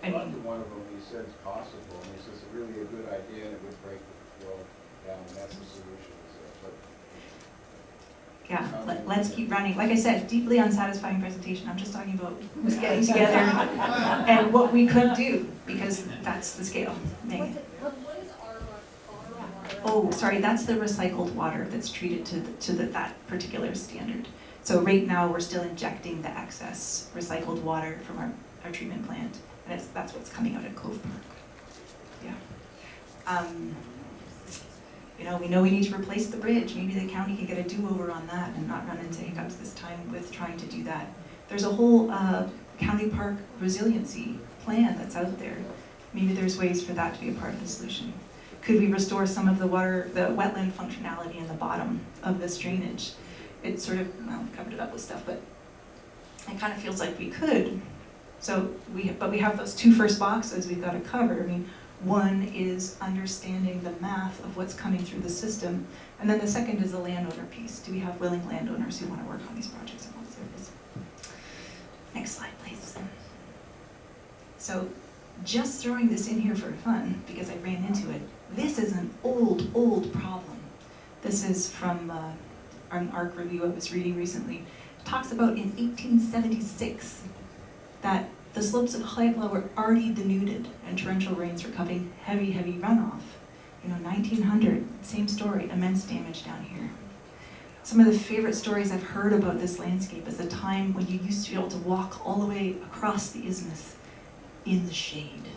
I talked to one of them, he said it's possible, and he says it's really a good idea and it would break the flow down, and that's the solution. Yeah, let's keep running. Like I said, deeply unsatisfying presentation. I'm just talking about who's getting together and what we could do, because that's the scale. Megan. What is R1? Oh, sorry, that's the recycled water that's treated to that particular standard. So right now we're still injecting the excess recycled water from our treatment plant, and that's what's coming out at Cove Park. Yeah. We know we need to replace the bridge. Maybe the county can get a do-over on that and not run into hiccups this time with trying to do that. There's a whole county park resiliency plan that's out there. Maybe there's ways for that to be a part of the solution. Could we restore some of the wetland functionality in the bottom of this drainage? It's sort of, covered it up with stuff, but it kind of feels like we could. So we have those 2 first boxes we've got to cover. I mean, one is understanding the math of what's coming through the system, and then the second is the landowner piece. Do we have willing landowners who want to work on these projects and want service? Next slide, please. So just throwing this in here for fun, because I ran into it, this is an old problem. This is from an ARC review I was reading recently. It talks about in 1876 that the slopes of Haleakala were already denuded and torrential rains were causing heavy runoff. 1900, same story, immense damage down here. Some of the favorite stories I've heard about this landscape is the time when you used to be able to walk all the way across the isthmus in the shade.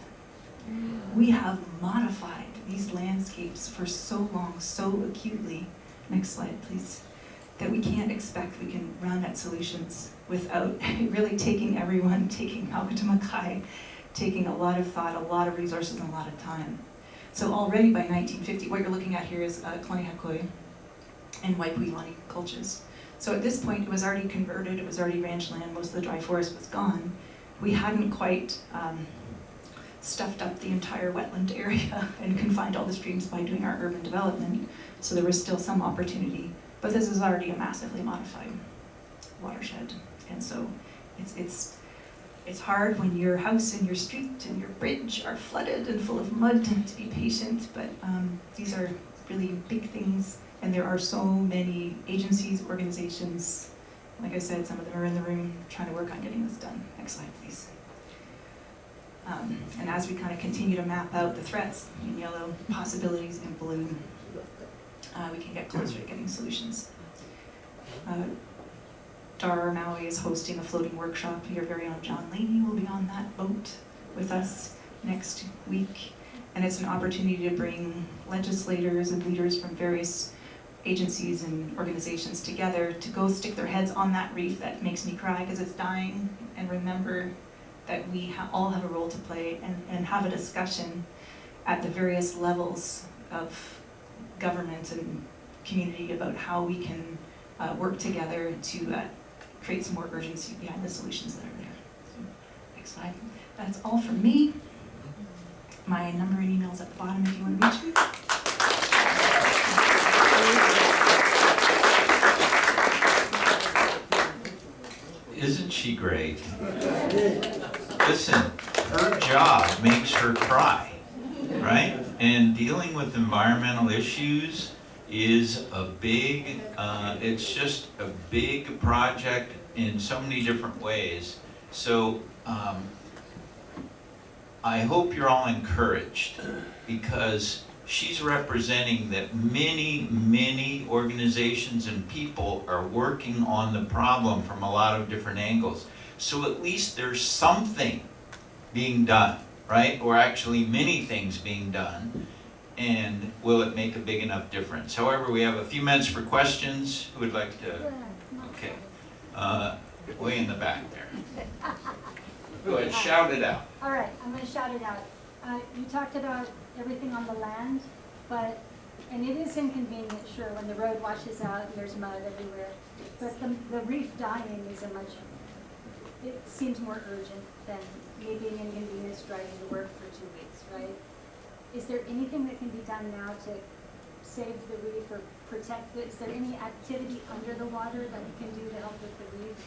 We have modified these landscapes for so long, so acutely, next slide please, that we can't expect we can run at solutions without really taking Maui to Makai, taking a lot of thought, a lot of resources, and a lot of time. So already by 1950, what you're looking at here is Klaniakoi and Waipuilani cultures. So at this point, it was already converted, it was already ranch land, most of the dry forest was gone. We hadn't quite stuffed up the entire wetland area and confined all the streams by doing our urban development, so there was still some opportunity. But this is already a massively modified watershed, and so it's hard when your house and your street and your bridge are flooded and full of mud to be patient, but these are really big things, and there are so many agencies, organizations. Like I said, some of them are in the room trying to work on getting this done. Next slide, please. And as we kind of continue to map out the threats in yellow, possibilities in blue, we can get closer to getting solutions. Dar Maui is hosting a floating workshop. Your very own John Laney will be on that boat with us next week. And it's an opportunity to bring legislators and leaders from various agencies and organizations together to go stick their heads on that reef that makes me cry because it's dying, and remember that we all have a role to play, and have a discussion at the various levels of government and community about how we can work together to create some more urgency behind the solutions that are there. So, next slide. That's all from me. My number and email is at the bottom if you want to reach me. Isn't she great? Listen, her job makes her cry, right? And dealing with environmental issues is a big, it's just a big project in so many different ways. So I hope you're all encouraged, because she's representing that many, many organizations and people are working on the problem from a lot of different angles. So at least there's something being done, right? Or actually many things being done. And will it make a big enough difference? However, we have a few minutes for questions. Who would like to? Okay. Way in the back there. Go ahead, shout it out. All right, I'm going to shout it out. You talked about everything on the land, and it is inconvenient, sure, when the road washes out and there's mud everywhere. But the reef dying is it seems more urgent than me being inconvenienced driving to work for 2 weeks, right? Is there anything that can be done now to save the reef or protect it? Is there any activity under the water that we can do to help with the reef?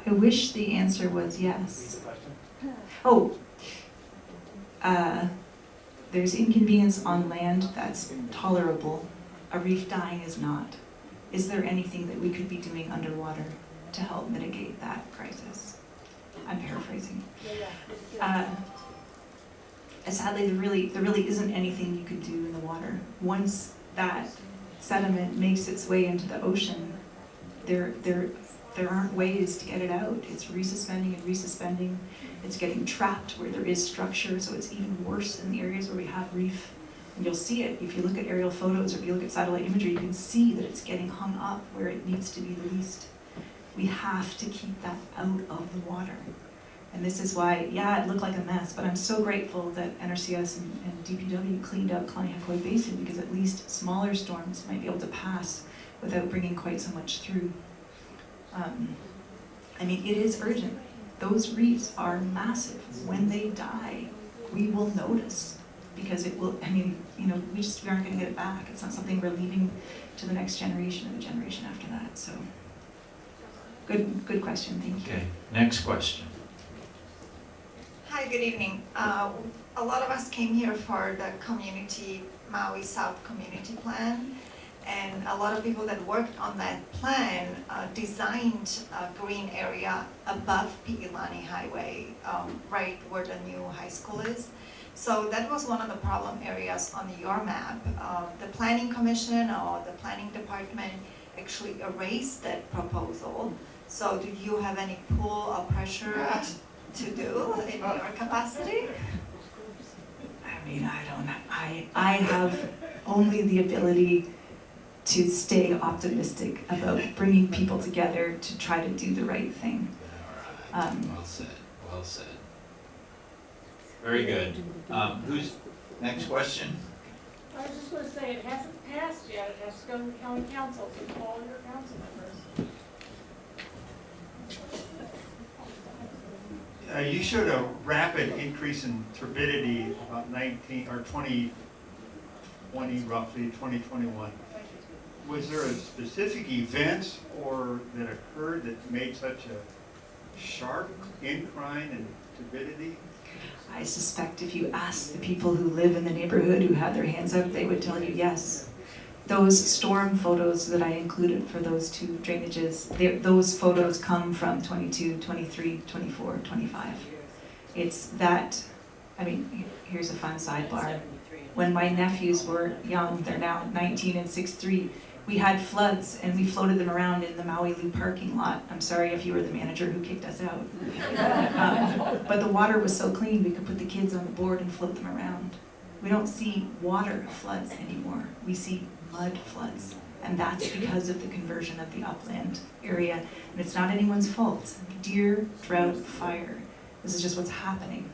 I wish the answer was yes. Oh, there's inconvenience on land that's tolerable. A reef dying is not. Is there anything that we could be doing underwater to help mitigate that crisis? I'm paraphrasing. Sadly, there really isn't anything you could do in the water. Once that sediment makes its way into the ocean, there aren't ways to get it out. It's resuspending and resuspending. It's getting trapped where there is structure, so it's even worse in the areas where we have reef. And you'll see it if you look at aerial photos or if you look at satellite imagery, you can see that it's getting hung up where it needs to be released. We have to keep that out of the water. And this is why, yeah, it looked like a mess, but I'm so grateful that NRCS and DPW cleaned up Klaniakoi Basin, because at least smaller storms might be able to pass without bringing quite so much through. I mean, it is urgent. Those reefs are massive. When they die, we will notice, because it will, I mean, you know, we aren't going to get it back. It's not something we're leaving to the next generation or the generation after that. So, good question. Thank you. Okay, next question. Hi, good evening. A lot of us came here for the community, Maui South Community Plan, and a lot of people that worked on that plan designed a green area above Pi'ilani Highway, right where the new high school is. So that was one of the problem areas on your map. The Planning Commission or the Planning Department actually erased that proposal. So do you have any pull or pressure to do in your capacity? I mean, I don't know. I have only the ability to stay optimistic about bringing people together to try to do the right thing. Well said, well said. Very good. Next question. I was just gonna say, it hasn't passed yet, it has to go to the county council, so all your council members. You showed a rapid increase in turbidity about 19 or 2020, roughly 2021. Was there a specific event or that occurred that made such a sharp incline in turbidity? I suspect if you ask the people who live in the neighborhood who had their hands up, they would tell you yes. Those storm photos that I included for those two drainages, those photos come from 22, 23, 24, 25. It's that, I mean, here's a fun sidebar. When my nephews were young, they're now 19 and 6'3", we had floods and we floated them around in the Maui Lu parking lot. I'm sorry if you were the manager who kicked us out. But the water was so clean we could put the kids on the board and float them around. We don't see water floods anymore. We see mud floods. And that's because of the conversion of the upland area. And it's not anyone's fault. Deer, drought, fire. This is just what's happening.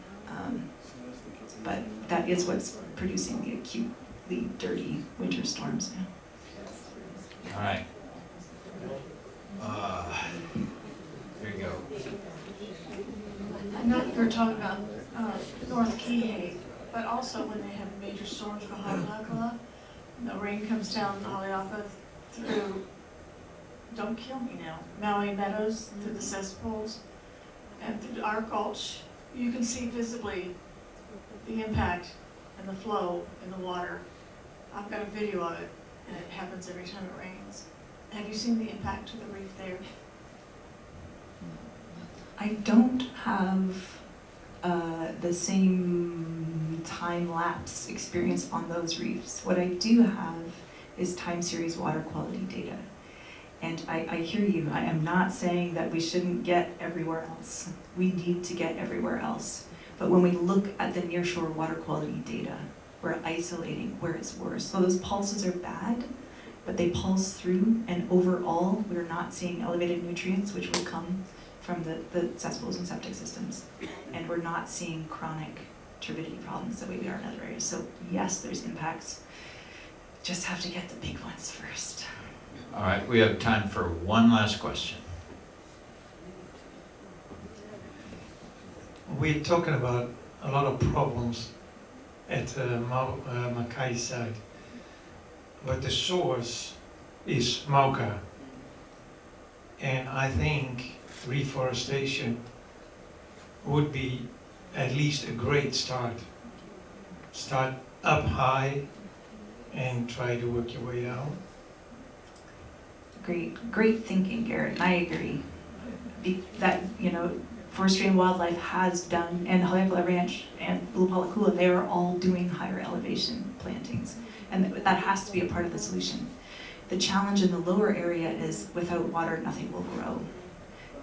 But that is what's producing the acutely dirty winter storms now. All right. There you go. I know you're talking about North Kihei, but also when they have major storms for Haleakala, the rain comes down Haleakala through, don't kill me now, Maui Meadows, through the cesspools, and through our gulch, you can see visibly the impact and the flow in the water. I've got a video of it, and it happens every time it rains. Have you seen the impact to the reef there? I don't have the same time-lapse experience on those reefs. What I do have is time series water quality data. And I hear you. I am not saying that we shouldn't get everywhere else. We need to get everywhere else. But when we look at the nearshore water quality data, we're isolating where it's worse. So those pulses are bad, but they pulse through, and overall, we're not seeing elevated nutrients, which will come from the cesspools and septic systems. And we're not seeing chronic turbidity problems the way we are in other areas. So yes, there's impacts. Just have to get the big ones first. All right, we have time for one last question. We're talking about a lot of problems at Makai side, but the source is Mauka, and I think reforestation would be at least a great start. Start up high and try to work your way down. Great thinking, Garrett, and I agree. That, you know, Forestry and Wildlife has done, and Haleakala Ranch and Lupalakula, they are all doing higher elevation plantings. And that has to be a part of the solution. The challenge in the lower area is without water, nothing will grow.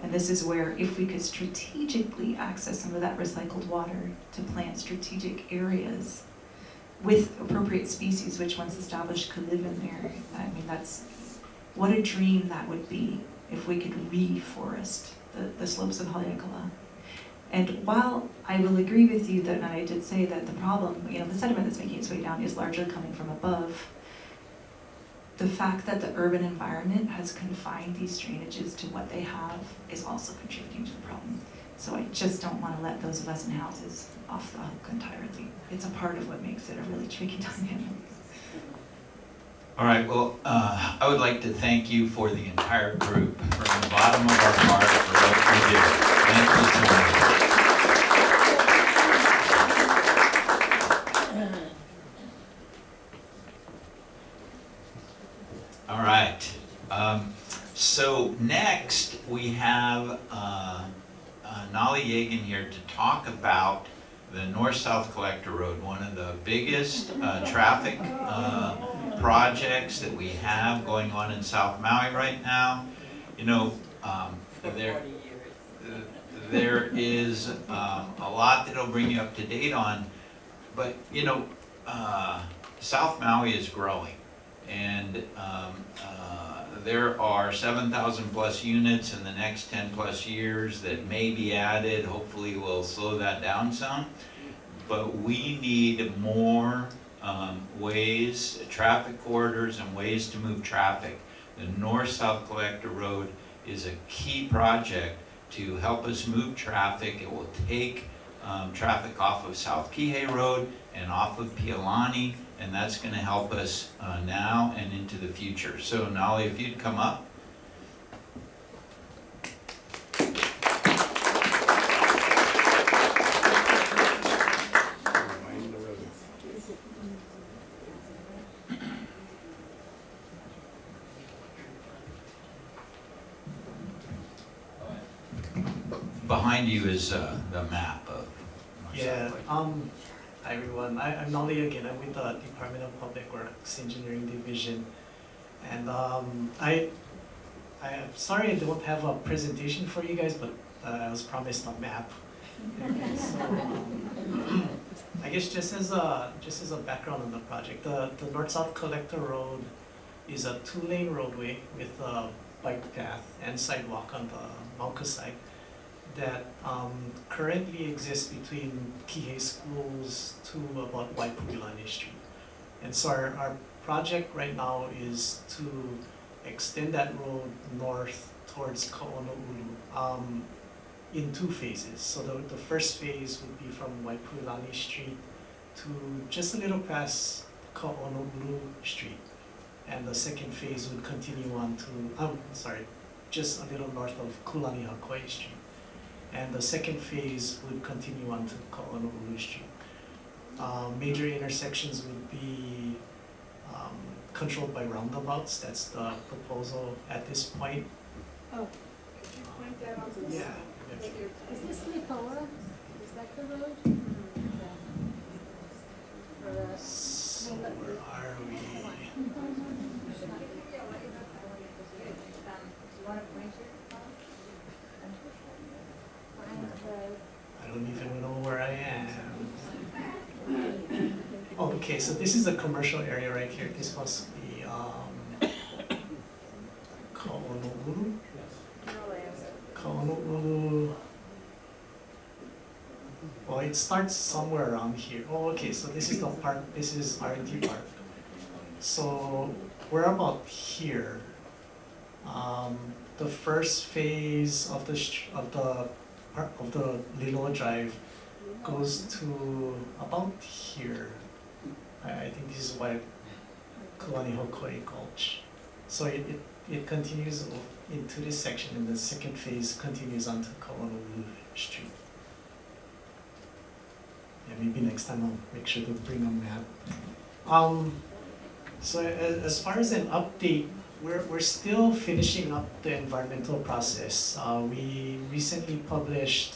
And this is where if we could strategically access some of that recycled water to plant strategic areas with appropriate species, which once established could live in there. I mean, that's, what a dream that would be if we could reforest the slopes of Haleakala. And while I will agree with you that, and I did say that the problem, you know, the sediment that's making its way down is largely coming from above, the fact that the urban environment has confined these drainages to what they have is also contributing to the problem. So I just don't want to let those of us in houses off the hook entirely. It's a part of what makes it a really tricky dynamic. All right, well, I would like to thank you for the entire group from the bottom of our heart for what you do. Thank you tonight. All right, so next we have Nolly Yegan here to talk about the North-South Collector Road, one of the biggest traffic projects that we have going on in South Maui right now. You know, there is a lot that'll bring you up to date on, but you know, South Maui is growing, and there are 7,000 plus units in the next 10 plus years that may be added. Hopefully we'll slow that down some. but we need more ways, traffic corridors and ways to move traffic. The north-south collector road is a key project to help us move traffic. It will take traffic off of South Kihei Road and off of Pialani, and that's going to help us now and into the future. So Nali, if you'd come up. Behind you is the map of Yeah, hi everyone. I'm Nali again. I'm with the Department of Public Works Engineering Division. And I'm sorry I don't have a presentation for you guys, but I was promised a map. Okay, so I guess just as a background on the project, the North-South Collector Road is a 2-lane roadway with a bike path and sidewalk on the Mauka side that currently exists between Kihei Schools to about Waipuilani Street. And so our project right now is to extend that road north towards Ka'ono'ulu in 2 phases. So the first phase would be from Waipuilani Street to just a little past Ka'ono'ulu Street. And the second phase would continue on to, just a little north of Kulani Hakoi Street. And the second phase would continue on to Ka'ono'ulu Street. Major intersections would be controlled by roundabouts. That's the proposal at this point. Oh, could you point that out? Yeah. Is this Lipoa? Is that the road? So where are we? I don't even know where I am. Oh, okay, so this is a commercial area right here. This must be Ka'ono'ulu. Ka'ono'ulu. Well, it starts somewhere around here. Oh, okay, so this is the park. This is R&D Park. So we're about here. The first phase of the Liloa Drive goes to about here. I think this is why Kulani Hokoi Gulch. So it continues into this section, and the second phase continues onto Ka'ono'ulu Street. Yeah, maybe next time I'll make sure to bring a map. So as far as an update, we're still finishing up the environmental process. We recently published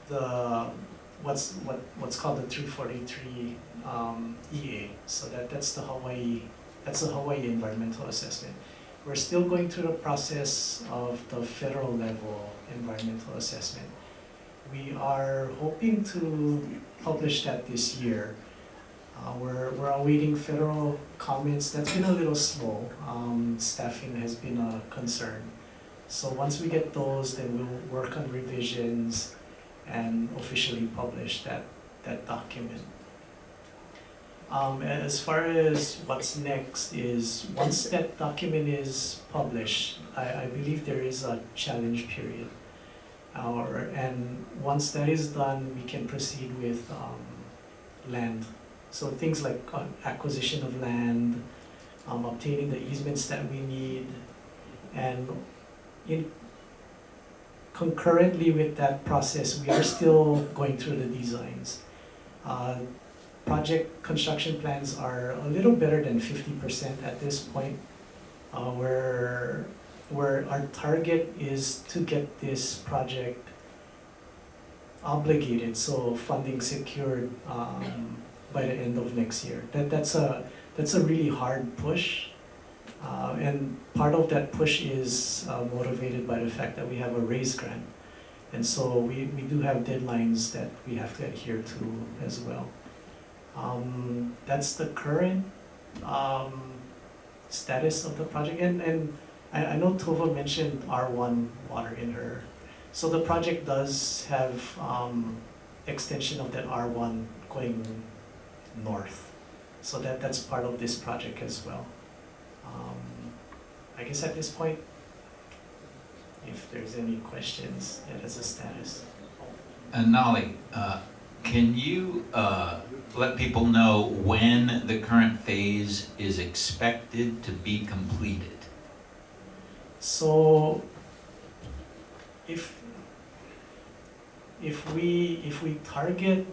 the what's called the 343 EA. So that's the Hawaii environmental assessment. We're still going through the process of the federal level environmental assessment. We are hoping to publish that this year. We're awaiting federal comments. That's been a little slow. Staffing has been a concern. So once we get those, then we'll work on revisions and officially publish that document. As far as what's next is, once that document is published, I believe there is a challenge period. And once that is done, we can proceed with land. So things like acquisition of land, obtaining the easements that we need, and concurrently with that process, we are still going through the designs. Project construction plans are a little better than 50% at this point, where our target is to get this project obligated, so funding secured by the end of next year. That's a really hard push, and part of that push is motivated by the fact that we have a RAISE grant, and so we do have deadlines that we have to adhere to as well. That's the current status of the project, and I know Tova mentioned R1 water in her. So the project does have extension of that R1 going north. So that's part of this project as well. I guess at this point, if there's any questions, that is a status. Nolly, can you let people know when the current phase is expected to be completed? So if we target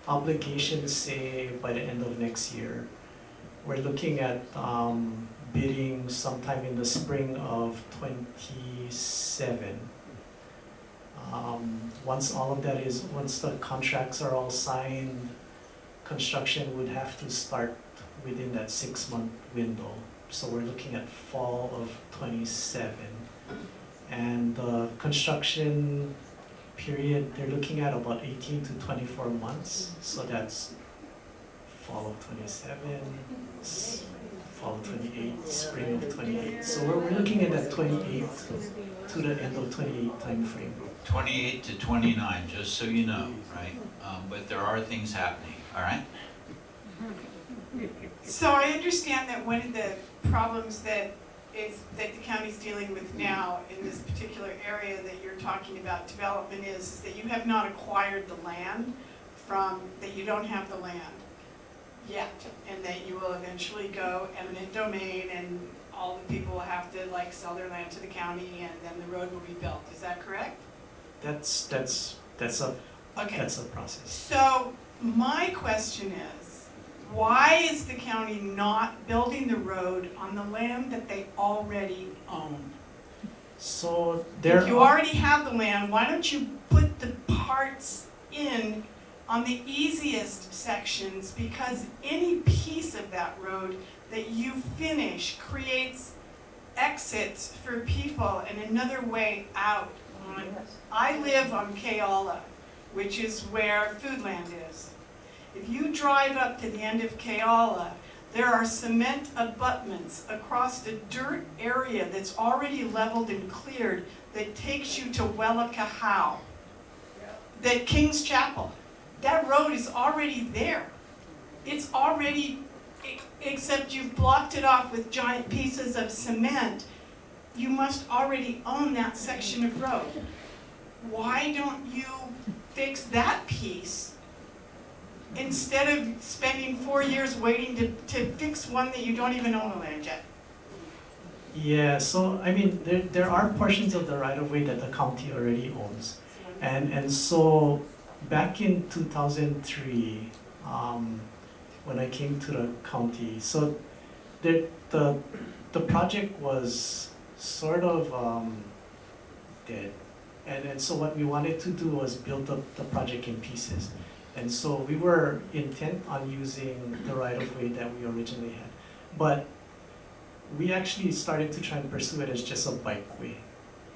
obligations, say by the end of next year, we're looking at bidding sometime in the spring of 27. Once all of that is, once the contracts are all signed, construction would have to start within that 6-month window. So we're looking at fall of 27. And the construction period, they're looking at about 18 to 24 months. So that's fall of 27, fall of 28, spring of 28. So we're looking at that 28 to the end of 28 time frame. 28 to 29, just so you know, right? But there are things happening, all right? So I understand that one of the problems that the county's dealing with now in this particular area that you're talking about development is that you have not acquired the land that you don't have the land yet, and that you will eventually go eminent domain and all the people will have to like sell their land to the county and then the road will be built. Is that correct? That's a process. So my question is, why is the county not building the road on the land that they already own? So if you already have the land, why don't you put the parts in on the easiest sections, because any piece of that road that you finish creates exits for people and another way out. I live on KCA, which is where Foodland is. If you drive up to the end of KCA, there are cement abutments across the dirt area that's already leveled and cleared that takes you to Wellacahau, that King's Chapel. That road is already there. It's already, except you've blocked it off with giant pieces of cement. You must already own that section of road. Why don't you fix that piece instead of spending 4 years waiting to fix one that you don't even own the land yet? Yeah, so I mean, there are portions of the right-of-way that the county already owns. And so back in 2003, when I came to the county, so the project was sort of dead. And so what we wanted to do was build up the project in pieces. And so we were intent on using the right-of-way that we originally had. But we actually started to try and pursue it as just a bikeway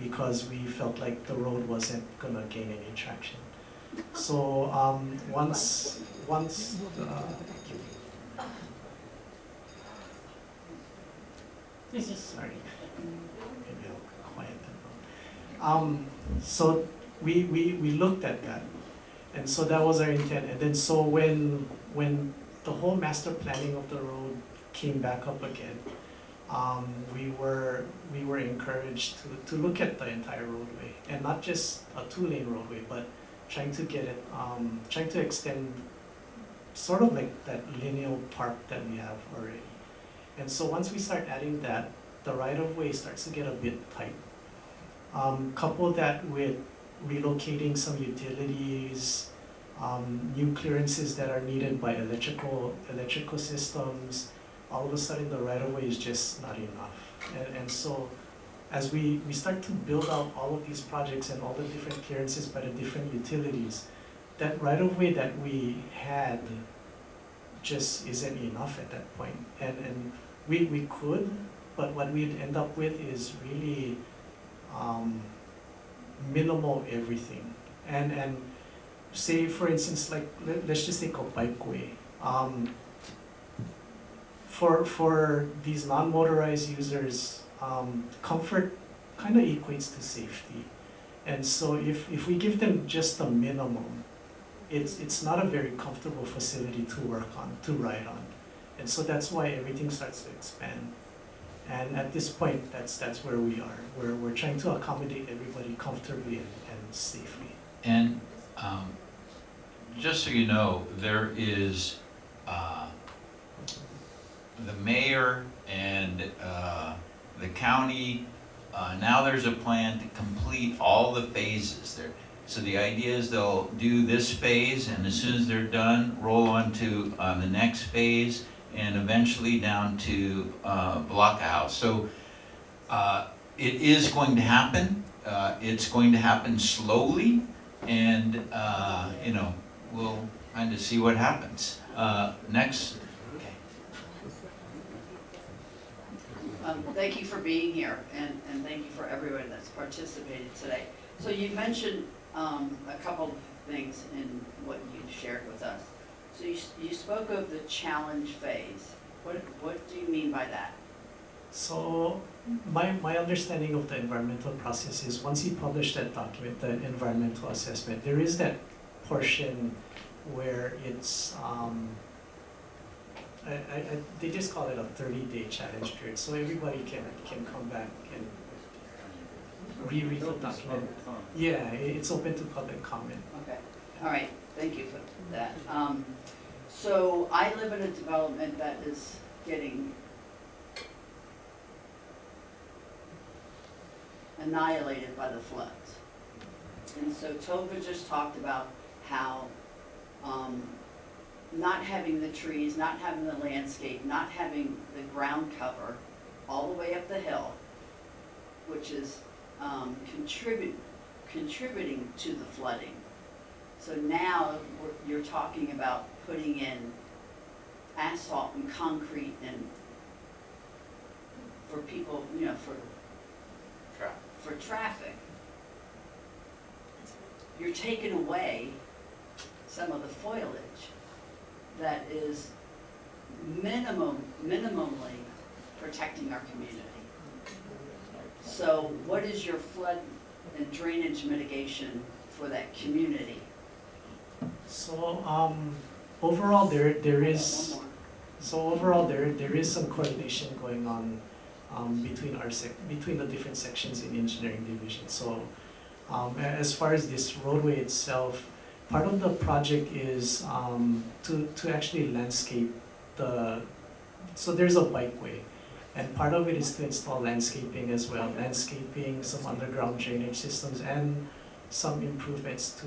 because we felt like the road wasn't gonna gain any traction. So sorry, maybe I'll quiet that down. So we looked at that, and so that was our intent. And then so when the whole master planning of the road came back up again, we were encouraged to look at the entire roadway, and not just a 2-lane roadway, but trying to get it, trying to extend sort of like that lineal park that we have already. And so once we start adding that, the right-of-way starts to get a bit tight. Couple that with relocating some utilities, new clearances that are needed by electrical systems, all of a sudden the right-of-way is just not enough. And so as we start to build out all of these projects and all the different clearances by the different utilities, that right-of-way that we had just isn't enough at that point. And we could, but what we'd end up with is really minimal everything. And say, for instance, like let's just take a bikeway. For these non-motorized users, comfort kind of equates to safety. And so if we give them just a minimum, it's not a very comfortable facility to work on, to ride on. And so that's why everything starts to expand. And at this point, that's where we are. We're trying to accommodate everybody comfortably and safely. And just so you know, there is the mayor and the county, now there's a plan to complete all the phases there. So the idea is they'll do this phase, and as soon as they're done, roll on to the next phase, and eventually down to block a house. So it is going to happen. It's going to happen slowly, and you know, we'll kind of see what happens. Next. Thank you for being here, and thank you for everyone that's participated today. So you mentioned a couple of things in what you shared with us. So you spoke of the challenge phase. What do you mean by that? So my understanding of the environmental process is once you publish that document, the environmental assessment, there is that portion where it's they just call it a 30-day challenge period. So everybody can come back and reread the document. Yeah, it's open to public comment. Okay, all right, thank you for that. So I live in a development that is getting annihilated by the floods. And so Tova just talked about how not having the trees, not having the landscape, not having the ground cover all the way up the hill, which is contributing to the flooding. So now you're talking about putting in asphalt and concrete and for people, you know, for traffic. You're taking away some of the foliage that is minimally protecting our community. So what is your flood and drainage mitigation for that community? So overall there is some coordination going on between the different sections in engineering division. So as far as this roadway itself, part of the project is to actually landscape so there's a bikeway, and part of it is to install landscaping as well. Landscaping, some underground drainage systems, and some improvements to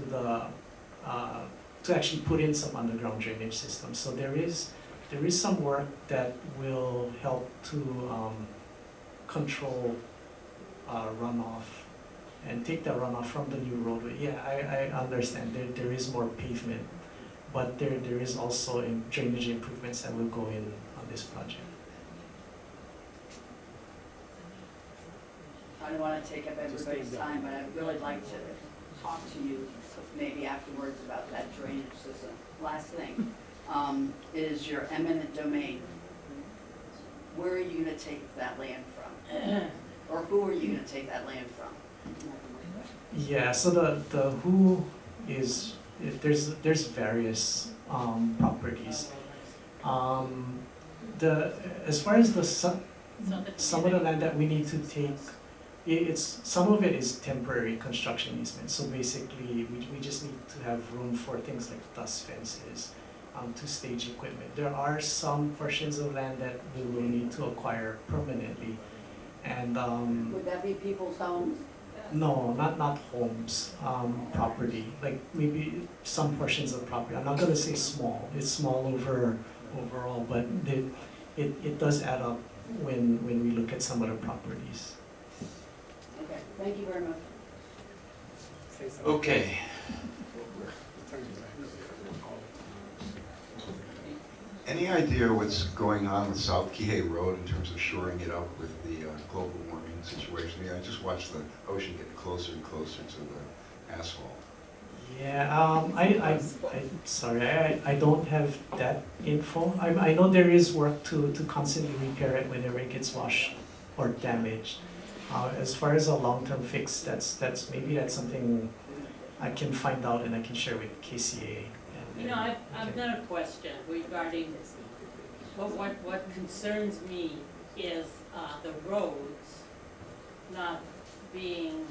to actually put in some underground drainage systems. So there is some work that will help to control runoff and take the runoff from the new roadway. Yeah, I understand there is more pavement, but there is also drainage improvements that will go in on this project. I don't want to take up everybody's time, but I'd really like to talk to you maybe afterwards about that drainage system. Last thing is your eminent domain. Where are you going to take that land from? Or who are you going to take that land from? Yeah, so the who is, there's various properties. As far as some of the land that we need to take, some of it is temporary construction easement. So basically, we just need to have room for things like dust fences, to stage equipment. There are some portions of land that we will need to acquire permanently, and would that be people's homes? No, not homes, property. Like maybe some portions of property. I'm not gonna say small. It's small overall, but it does add up when we look at some of the properties. Okay, thank you very much. Okay. Any idea what's going on with South Kihei Road in terms of shoring it up with the global warming situation? Yeah, I just watched the ocean get closer and closer to the asphalt. Yeah, sorry, I don't have that info. I know there is work to constantly repair it whenever it gets washed or damaged. As far as a long-term fix, that's something I can find out and I can share with KCA. You know, I've got a question regarding this. What concerns me is the roads not being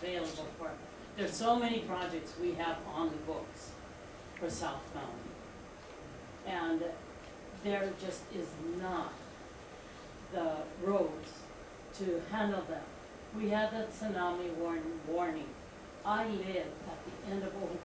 available for, there's so many projects we have on the books for South Mountain. And there just is not the roads to handle them. We had that tsunami warning. I live at the end of Old